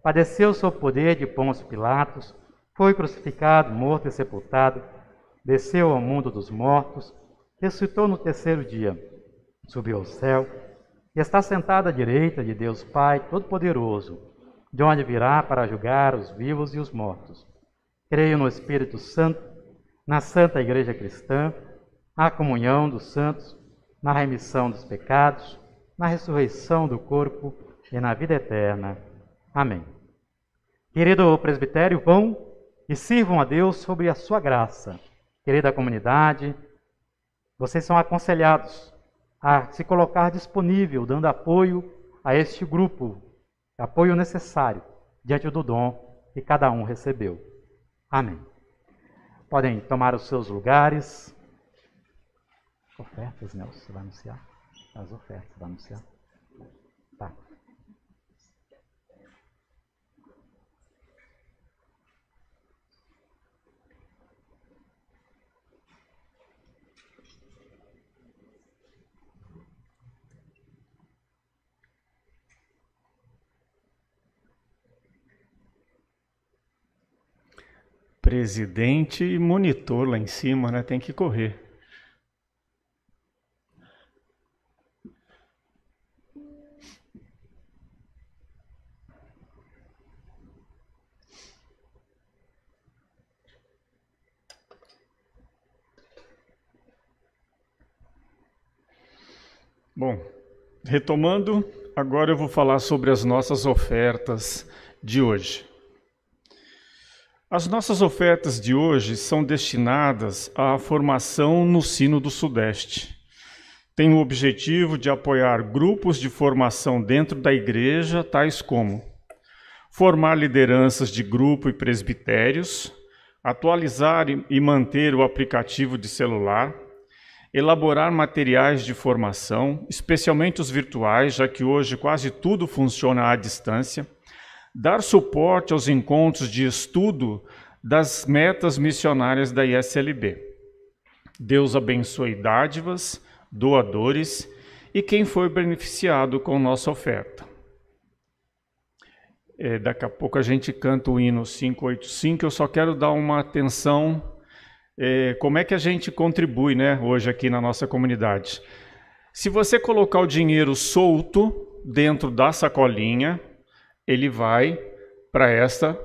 padeceu sob o poder de Pôncio Pilatos, foi crucificado, morto e sepultado, desceu ao mundo dos mortos, ressuscitou no 3º dia, subiu ao céu, e está sentado à direita de Deus Pai Todo-Poderoso, de onde virá para julgar os vivos e os mortos. Creio no Espírito Santo, na Santa Igreja Cristã, na comunhão dos santos, na remissão dos pecados, na ressurreição do corpo e na vida eterna. Amém. Querido presbitério, vão e sirvam a Deus sobre a sua graça. Querida comunidade, vocês são aconselhados a se colocar disponível, dando apoio a este grupo, apoio necessário diante do dom que cada um recebeu. Amém. Podem tomar os seus lugares. Ofertas, Nelson, você vai anunciar? As ofertas, você vai anunciar? Tá. Presidente e monitor lá em cima, né? Tem que correr. Bom, retomando, agora eu vou falar sobre as nossas ofertas de hoje. As nossas ofertas de hoje são destinadas à formação no Sino do Sudeste. Tem o objetivo de apoiar grupos de formação dentro da igreja, tais como formar lideranças de grupo e presbitérios, atualizar e manter o aplicativo de celular, elaborar materiais de formação, especialmente os virtuais, já que hoje quase tudo funciona à distância, dar suporte aos encontros de estudo das metas missionárias da ISLB. Deus abençoe dádivas, doadores e quem foi beneficiado com nossa oferta. Daqui a pouco a gente canta o hino 585, eu só quero dar uma atenção, como é que a gente contribui, né, hoje aqui na nossa comunidade. Se você colocar o dinheiro solto dentro da sacolinha, ele vai para essa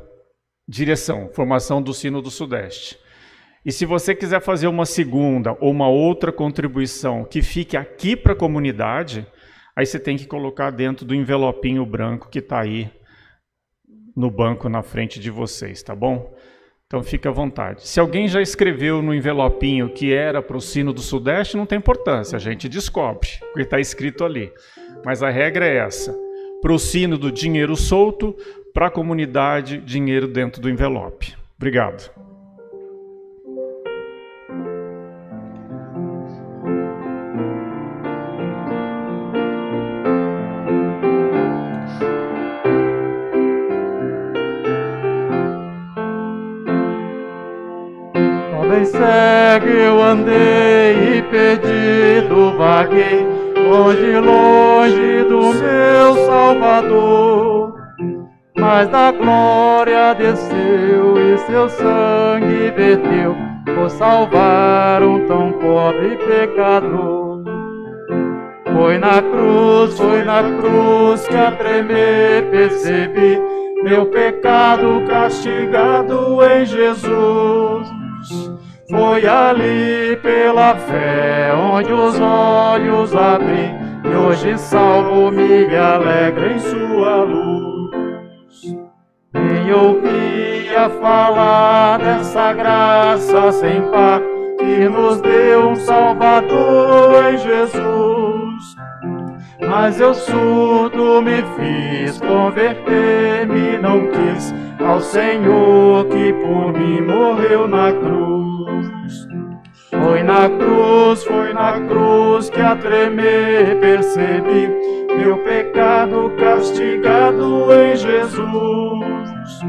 direção, formação do Sino do Sudeste. E se você quiser fazer uma segunda ou uma outra contribuição que fique aqui para a comunidade, aí você tem que colocar dentro do envelopinho branco que está aí no banco na frente de vocês, tá bom? Então fique à vontade. Se alguém já escreveu no envelopinho que era para o Sino do Sudeste, não tem importância, a gente descobre o que está escrito ali. Mas a regra é essa: para o Sino do dinheiro solto, para a comunidade, dinheiro dentro do envelope. Obrigado. Talvez cego eu andei e perdido vaguei, longe, longe do meu Salvador. Mas da glória desceu e seu sangue verteu por salvar um tão pobre pecador. Foi na cruz que a tremer percebi meu pecado castigado em Jesus. Foi ali pela fé onde os olhos abri, e hoje salvo me alegra em sua luz. Nem ouvia falar dessa graça sem par, que nos deu um Salvador em Jesus. Mas eu surdo me fiz, converter-me não quis ao Senhor que por mim morreu na cruz. Foi na cruz que a tremer percebi meu pecado castigado em Jesus.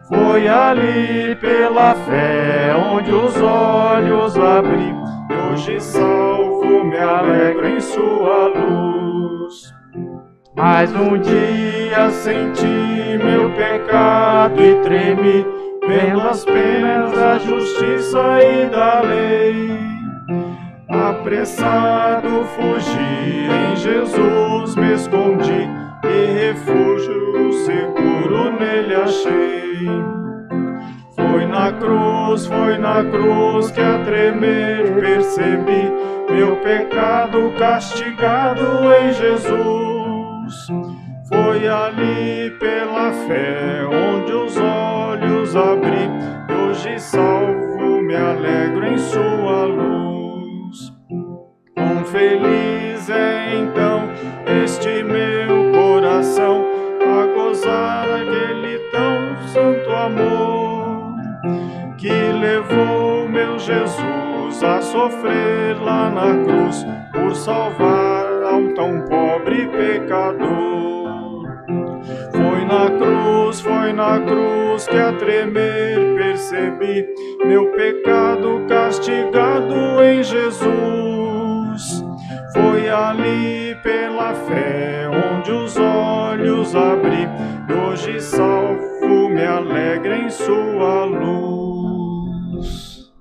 Foi ali pela fé onde os olhos abri, e hoje salvo me alegro em sua luz. Mas um dia senti meu pecado e tremi, vendo as penas da justiça e da lei. Apressado fugi, em Jesus me escondi, e refúgio seguro nele achei. Foi na cruz que a tremer percebi meu pecado castigado em Jesus. Foi ali pela fé onde os olhos abri, e hoje salvo me alegro em sua luz. Quão feliz é então este meu coração a gozar aquele tão santo amor que levou meu Jesus a sofrer lá na cruz por salvar a um tão pobre pecador. Foi na cruz que a tremer percebi meu pecado castigado em Jesus. Foi ali pela fé onde os olhos abri, e hoje salvo me alegra em sua luz.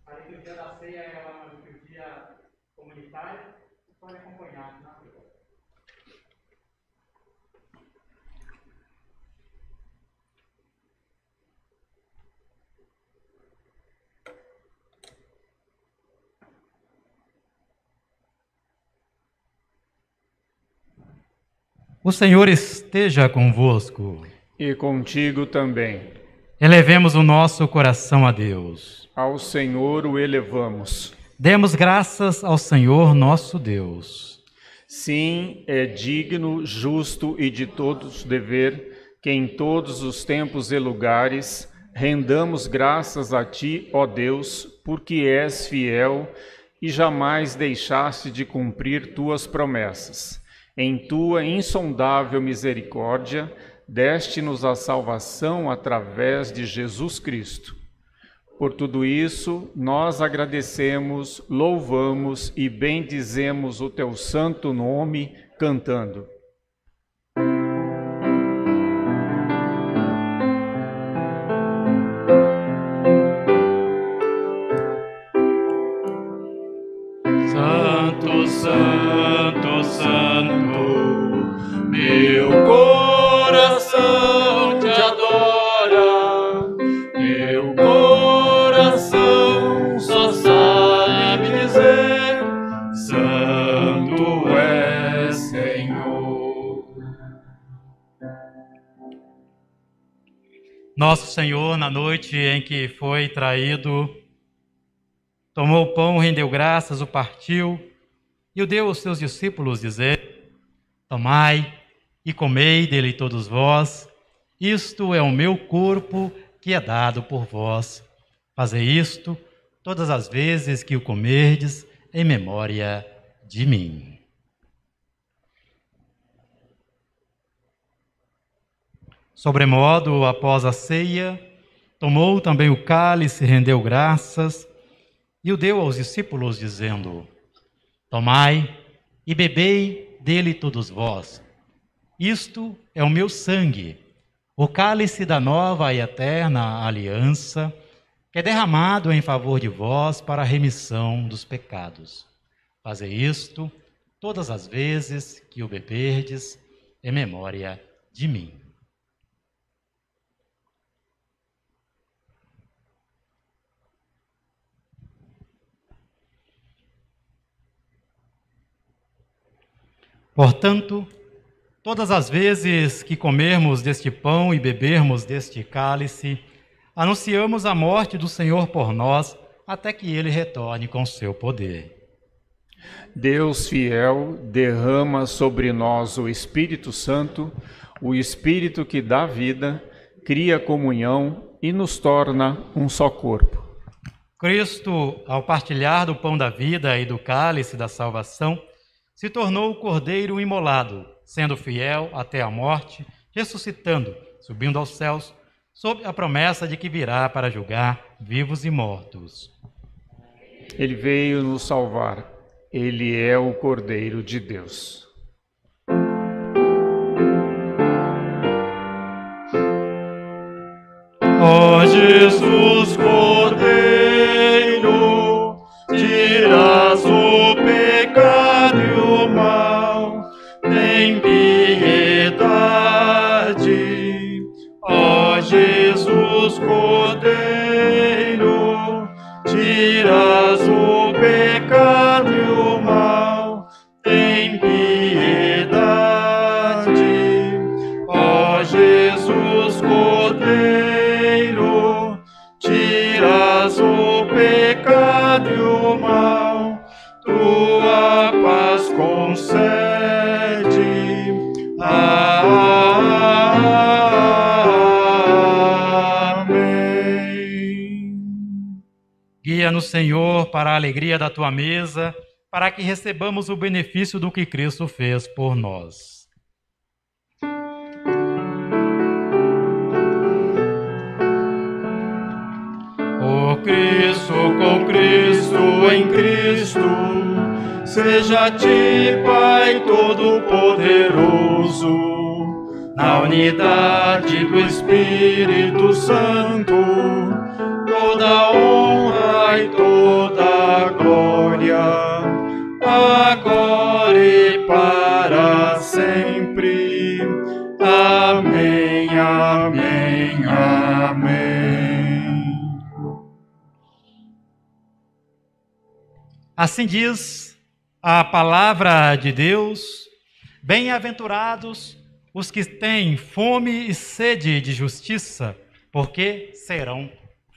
A liturgia da ceia é uma liturgia comunitária, pode acompanhar na rua. O Senhor esteja convosco. E contigo também. Elevemos o nosso coração a Deus. Ao Senhor o elevamos. Demos graças ao Senhor nosso Deus. Sim, é digno, justo e de todos dever que em todos os tempos e lugares rendamos graças a Ti, ó Deus, porque és fiel e jamais deixaste de cumprir Tuas promessas. Em Tua insondável misericórdia, deste-nos a salvação através de Jesus Cristo. Por tudo isso, nós agradecemos, louvamos e bendizemos o Teu santo nome, cantando. Santo, Santo, Santo, meu coração te adora, meu coração só sabe dizer, Santo é Senhor. Nosso Senhor, na noite em que foi traído, tomou o pão, rendeu graças, o partiu e o deu aos seus discípulos, dizendo: tomai e comei dele todos vós, isto é o meu corpo que é dado por vós. Fazei isto todas as vezes que o comerdes em memória de mim. Sobremodo, após a ceia, tomou também o cálice, rendeu graças e o deu aos discípulos, dizendo: tomai e bebei dele todos vós. Isto é o meu sangue, o cálice da nova e eterna aliança, que é derramado em favor de vós para a remissão dos pecados. Fazei isto todas as vezes que o beberdes em memória de mim. Portanto, todas as vezes que comermos deste pão e bebermos deste cálice, anunciamos a morte do Senhor por nós, até que Ele retorne com seu poder. Deus fiel, derrama sobre nós o Espírito Santo, o Espírito que dá vida, cria comunhão e nos torna um só corpo. Cristo, ao partilhar do pão da vida e do cálice da salvação, se tornou o Cordeiro imolado, sendo fiel até a morte, ressuscitando, subindo aos céus, sob a promessa de que virá para julgar vivos e mortos. Ele veio nos salvar. Ele é o Cordeiro de Deus. Ó Jesus Cordeiro, tiras o pecado e o mal, tem piedade. Ó Jesus Cordeiro, tiras o pecado e o mal, tem piedade. Ó Jesus Cordeiro, tiras o pecado e o mal, tua paz concede. Amém. Guia-nos, Senhor, para a alegria da tua mesa, para que recebamos o benefício do que Cristo fez por nós. Por Cristo, com Cristo, em Cristo, seja a ti, Pai Todo-Poderoso, na unidade do Espírito Santo, toda honra e toda glória, agora e para sempre. Amém, amém, amém. Assim diz a palavra de Deus, Bem-aventurados os que têm fome e sede de justiça, porque serão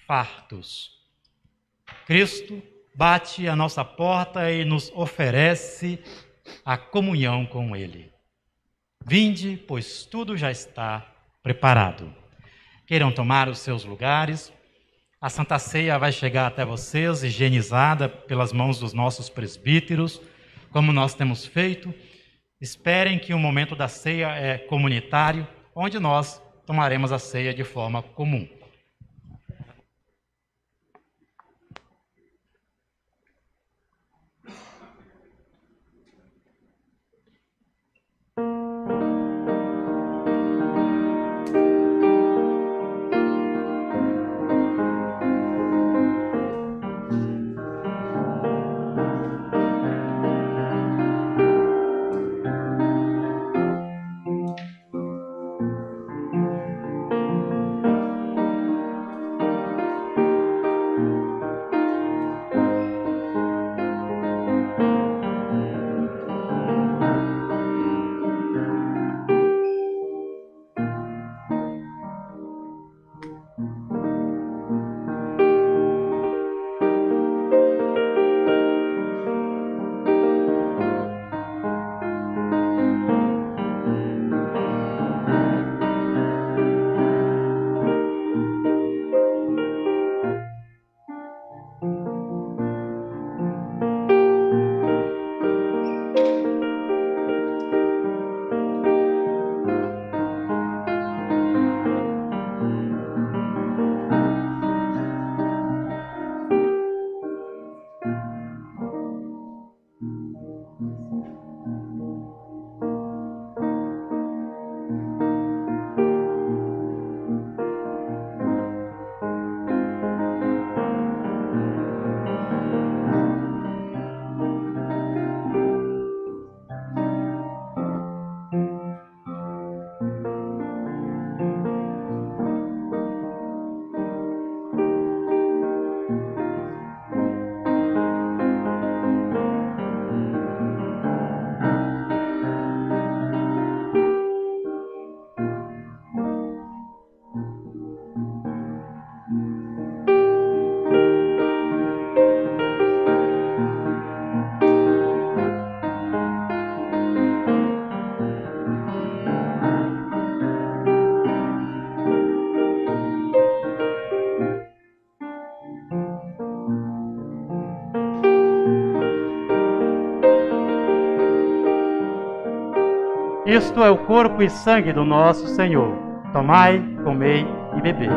fartos. Cristo bate à nossa porta e nos oferece a comunhão com Ele. Vinde, pois tudo já está preparado. Queiram tomar os seus lugares. A Santa Ceia vai chegar até vocês, higienizada pelas mãos dos nossos presbíteros, como nós temos feito. Esperem que o momento da ceia é comunitário, onde nós tomaremos a ceia de forma comum. Isto é o corpo e sangue do nosso Senhor. Tomai, comei e bebei.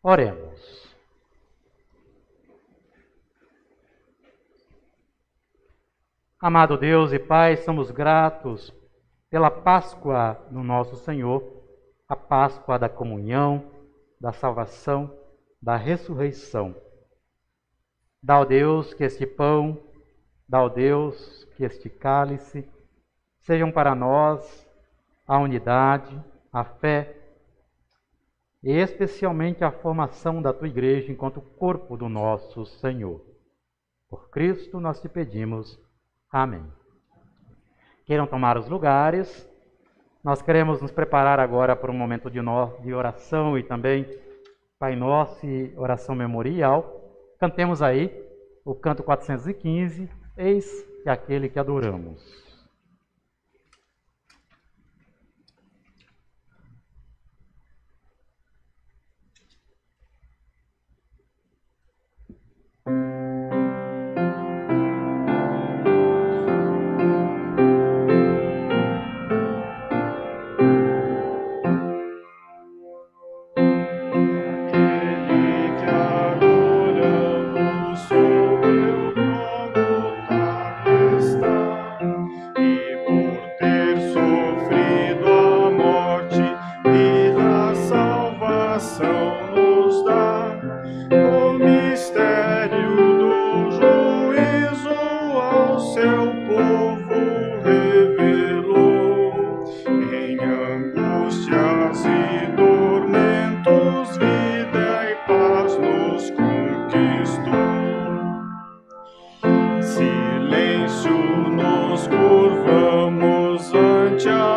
Oremos. Amado Deus e Pai, somos gratos pela Páscoa do nosso Senhor, a Páscoa da comunhão, da salvação, da ressurreição. Dá ao Deus que este pão, dá ao Deus que este cálice sejam para nós a unidade, a fé e especialmente a formação da tua igreja enquanto corpo do nosso Senhor. Por Cristo nós te pedimos. Amém. Queiram tomar os lugares. Nós queremos nos preparar agora para um momento de oração e também Pai Nosso e oração memorial. Cantemos aí o canto 415, Eis que aquele que adoramos.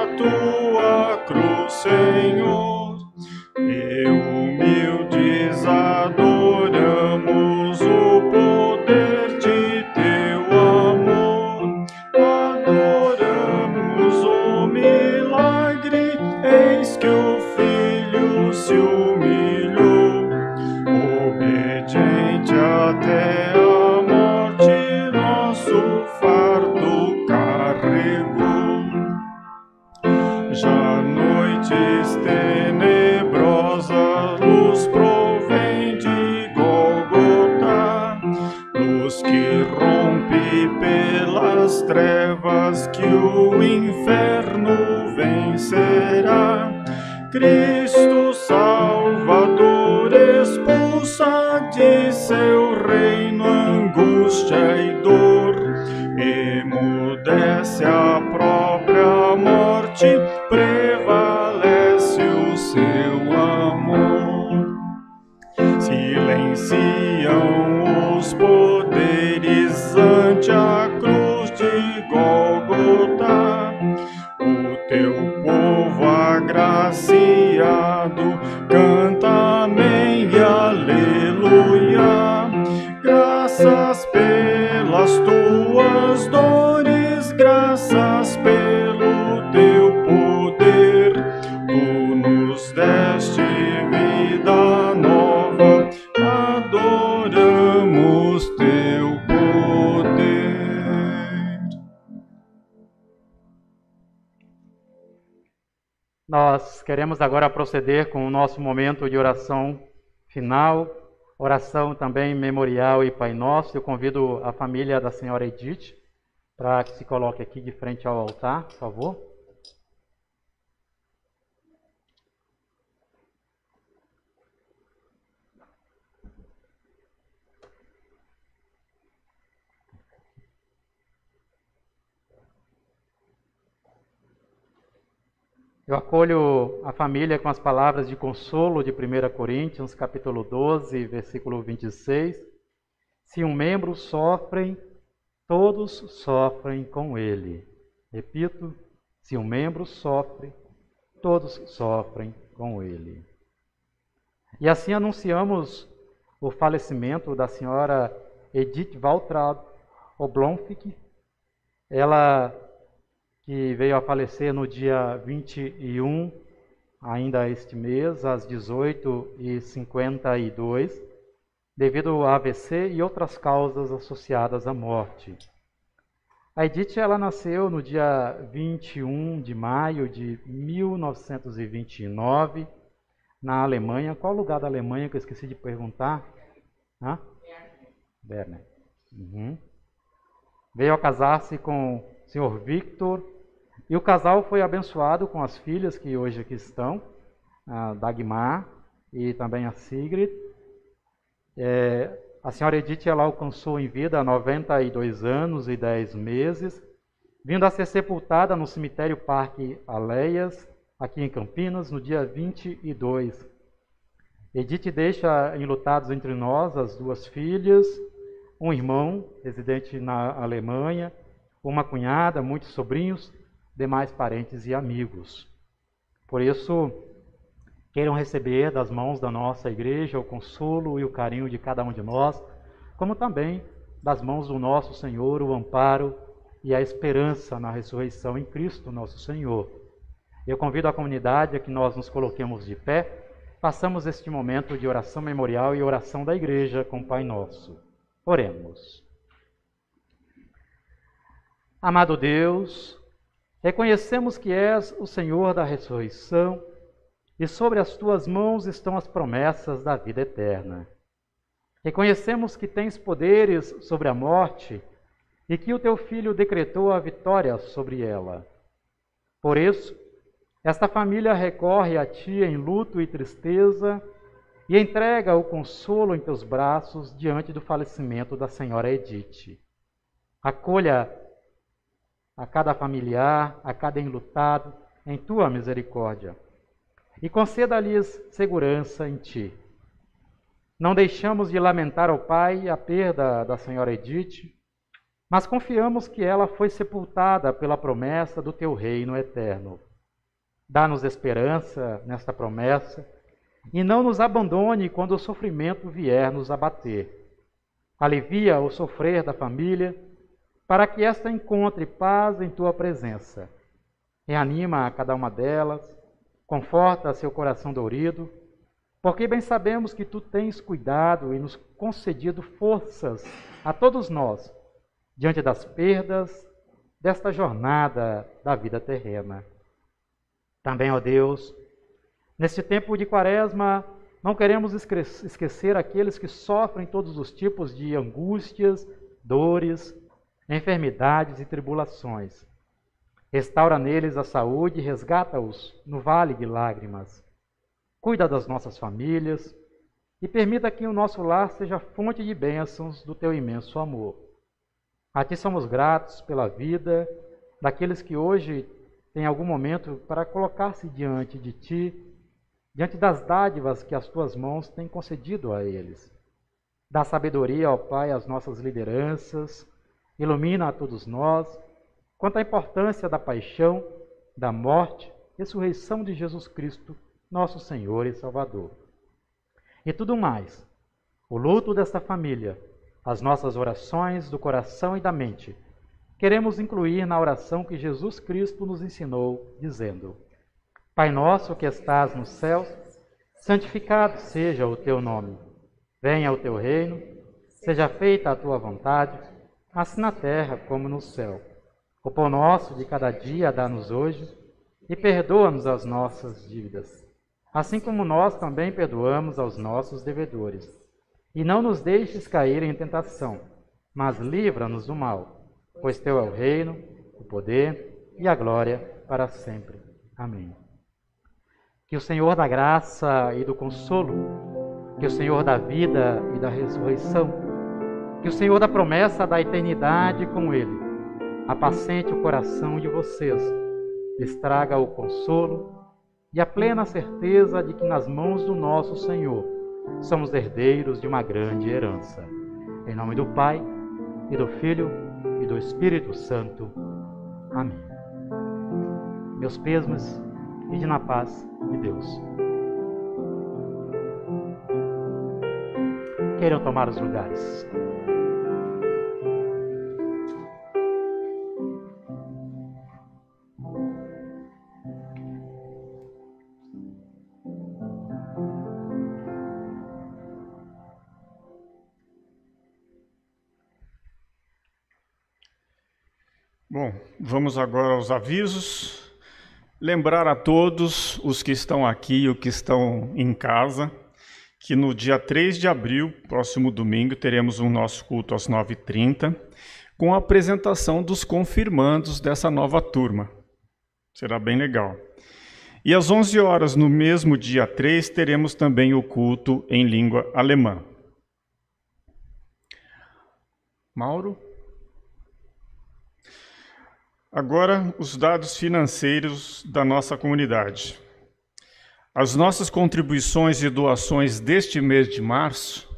a tua cruz, Senhor, e humildes adoramos o poder de teu amor. Adoramos o milagre, eis que o Filho se humilhou, obediente até a morte, nosso fardo carregou. Já noites tenebrosas, luz provém de Gólgota, luz que rompe pelas trevas, que o inferno vencerá. Cristo Salvador expulsa de seu reino angústia e dor, emudece a própria morte, prevalece o seu amor. Silenciam os poderes ante a cruz de Gólgota, o teu povo agraciado canta amém e aleluia. Graças pelas tuas dores, graças pelo teu poder, tu nos deste vida nova, adoramos teu poder. Nós queremos agora proceder com o nosso momento de oração final, oração também memorial e Pai Nosso. Eu convido a família da senhora Edith para que se coloque aqui de frente ao altar, por favor. Eu acolho a família com as palavras de consolo de 1 Coríntios, capítulo 12, versículo 26. Se um membro sofre, todos sofrem com ele. Repito, se um membro sofre, todos sofrem com ele. E assim anunciamos o falecimento da senhora Edith Waltraud Oblomfick, ela que veio a falecer no dia 21, ainda este mês, às 18h52, devido ao AVC e outras causas associadas à morte. A Edith, ela nasceu no dia 21 de maio de 1929, na Alemanha. Qual lugar da Alemanha que eu esqueci de perguntar? Berna. Veio a casar-se com o senhor Victor, e o casal foi abençoado com as filhas que hoje aqui estão, a Dagmar e também a Sigrid. A senhora Edith, ela alcançou em vida 92 anos e 10 meses, vindo a ser sepultada no cemitério Parque Aleias, aqui em Campinas, no dia 22. Edith deixa enlutados entre nós as duas filhas, um irmão residente na Alemanha, uma cunhada, muitos sobrinhos, demais parentes e amigos. Por isso, queiram receber das mãos da nossa igreja o consolo e o carinho de cada um de nós, como também das mãos do nosso Senhor o amparo e a esperança na ressurreição em Cristo nosso Senhor. Eu convido a comunidade a que nós nos coloquemos de pé, façamos este momento de oração memorial e oração da igreja com o Pai Nosso. Oremos. Amado Deus, reconhecemos que és o Senhor da ressurreição e sobre as tuas mãos estão as promessas da vida eterna. Reconhecemos que tens poderes sobre a morte e que o teu Filho decretou a vitória sobre ela. Por isso, esta família recorre a ti em luto e tristeza e entrega o consolo em teus braços diante do falecimento da senhora Edith. Acolha a cada familiar, a cada enlutado, em tua misericórdia, e conceda-lhes segurança em ti. Não deixamos de lamentar ao Pai a perda da senhora Edith, mas confiamos que ela foi sepultada pela promessa do teu reino eterno. Dá-nos esperança nesta promessa e não nos abandone quando o sofrimento vier nos abater. Alivia o sofrer da família para que esta encontre paz em tua presença. Reanima a cada uma delas, conforta seu coração dorido, porque bem sabemos que tu tens cuidado e nos concedido forças a todos nós, diante das perdas desta jornada da vida terrena. Também, ó Deus, neste tempo de Quaresma, não queremos esquecer aqueles que sofrem todos os tipos de angústias, dores, enfermidades e tribulações. Restaura neles a saúde e resgata-os no vale de lágrimas. Cuida das nossas famílias e permita que o nosso lar seja fonte de bênçãos do teu imenso amor. A ti somos gratos pela vida daqueles que hoje têm algum momento para colocar-se diante de ti, diante das dádivas que as tuas mãos têm concedido a eles. Dá sabedoria, ó Pai, às nossas lideranças, ilumina a todos nós, quanto à importância da paixão, da morte e ressurreição de Jesus Cristo, nosso Senhor e Salvador. E tudo mais, o luto desta família, as nossas orações do coração e da mente, queremos incluir na oração que Jesus Cristo nos ensinou, dizendo: Pai nosso que estás nos céus, santificado seja o teu nome. Venha o teu reino, seja feita a tua vontade, assim na terra como no céu. O pão nosso de cada dia dá-nos hoje e perdoa-nos as nossas dívidas, assim como nós também perdoamos aos nossos devedores. E não nos deixes cair em tentação, mas livra-nos do mal, pois teu é o reino, o poder e a glória para sempre. Amém. Que o Senhor da graça e do consolo, que o Senhor da vida e da ressurreição, que o Senhor da promessa da eternidade com Ele, apacente o coração de vocês, lhes traga o consolo e a plena certeza de que nas mãos do nosso Senhor somos herdeiros de uma grande herança. Em nome do Pai, e do Filho, e do Espírito Santo. Amém. Meus pêsames, ide na paz de Deus. Queiram tomar os lugares. Bom, vamos agora aos avisos. Lembrar a todos os que estão aqui e os que estão em casa, que no dia 3 de abril, próximo domingo, teremos o nosso culto às 9h30, com a apresentação dos confirmandos dessa nova turma. Será bem legal. E às 11 horas, no mesmo dia 3, teremos também o culto em língua alemã. Mauro? Agora, os dados financeiros da nossa comunidade. As nossas contribuições e doações deste mês de março,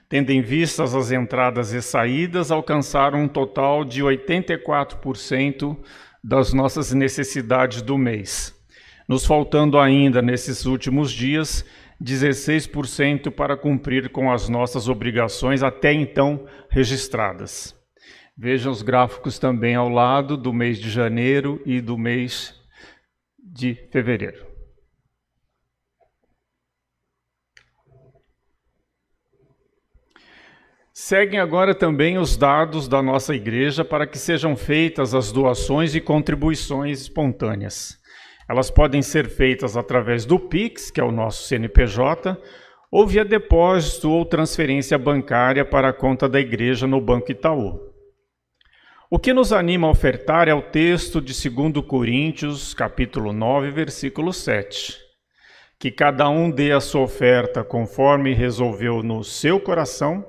tendo em vista as entradas e saídas, alcançaram um total de 84% das nossas necessidades do mês, nos faltando ainda, nesses últimos dias, 16% para cumprir com as nossas obrigações até então registradas. Vejam os gráficos também ao lado do mês de janeiro e do mês de fevereiro. Seguem agora também os dados da nossa igreja para que sejam feitas as doações e contribuições espontâneas. Elas podem ser feitas através do Pix, que é o nosso CNPJ, ou via depósito ou transferência bancária para a conta da igreja no Banco Itaú. O que nos anima a ofertar é o texto de 2 Coríntios, capítulo 9, versículo 7. Que cada um dê a sua oferta conforme resolveu no seu coração,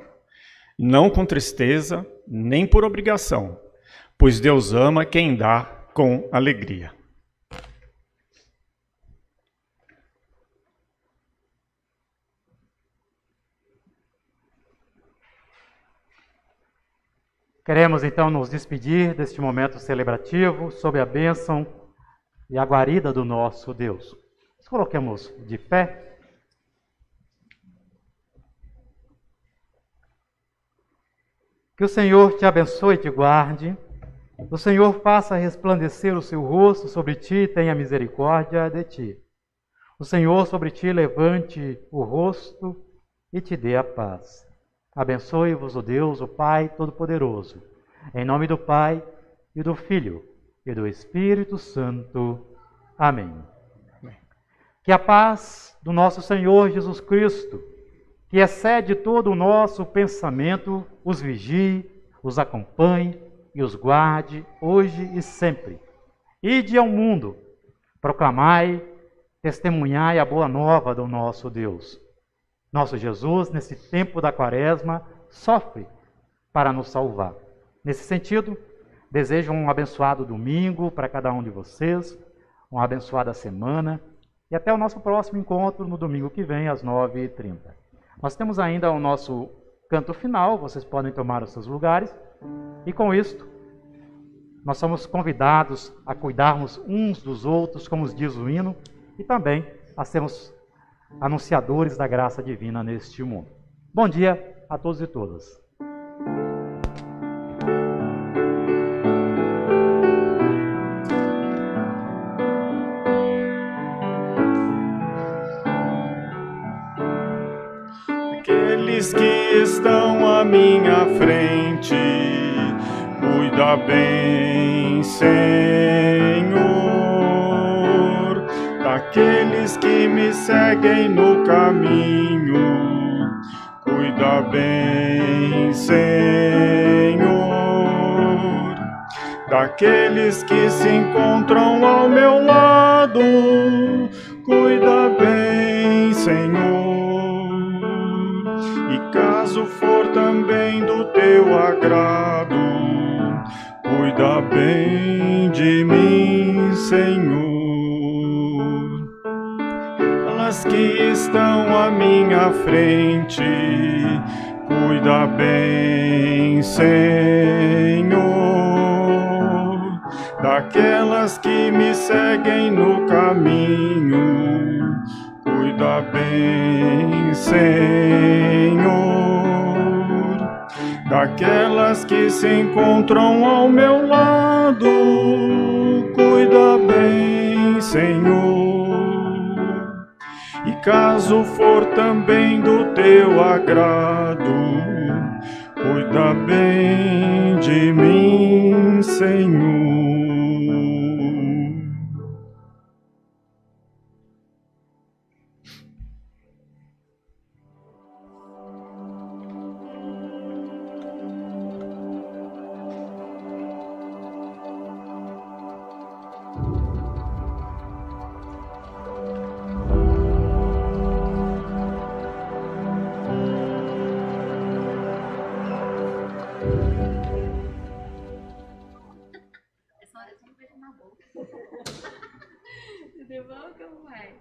não com tristeza, nem por obrigação, pois Deus ama quem dá com alegria. Queremos então nos despedir deste momento celebrativo sob a bênção e a guarida do nosso Deus. Nos coloquemos de pé. Que o Senhor te abençoe e te guarde. O Senhor faça resplandecer o seu rosto sobre ti e tenha misericórdia de ti. O Senhor sobre ti levante o rosto e te dê a paz. Abençoe-vos o Deus, o Pai Todo-Poderoso. Em nome do Pai, e do Filho, e do Espírito Santo. Amém. Que a paz do nosso Senhor Jesus Cristo, que excede todo o nosso pensamento, os vigie, os acompanhe e os guarde hoje e sempre. Ide ao mundo, proclamai, testemunhai a boa nova do nosso Deus. Nosso Jesus, nesse tempo da Quaresma, sofre para nos salvar. Nesse sentido, desejo um abençoado domingo para cada um de vocês, uma abençoada semana e até o nosso próximo encontro no domingo que vem, às 9h30. Nós temos ainda o nosso canto final, vocês podem tomar os seus lugares. E com isto, nós somos convidados a cuidarmos uns dos outros, como diz o hino, e também a sermos anunciadores da graça divina neste mundo. Bom dia a todos e todas. Aqueles que estão à minha frente, cuida bem, Senhor, daqueles que me seguem no caminho, cuida bem, Senhor, daqueles que se encontram ao meu lado, cuida bem, Senhor. E caso for também do teu agrado, cuida bem de mim, Senhor. Elas que estão à minha frente, cuida bem, Senhor. Daquelas que me seguem no caminho, cuida bem, Senhor, daquelas que se encontram ao meu lado, cuida bem, Senhor. E caso for também do teu agrado, cuida bem de mim, Senhor. De boca, vai.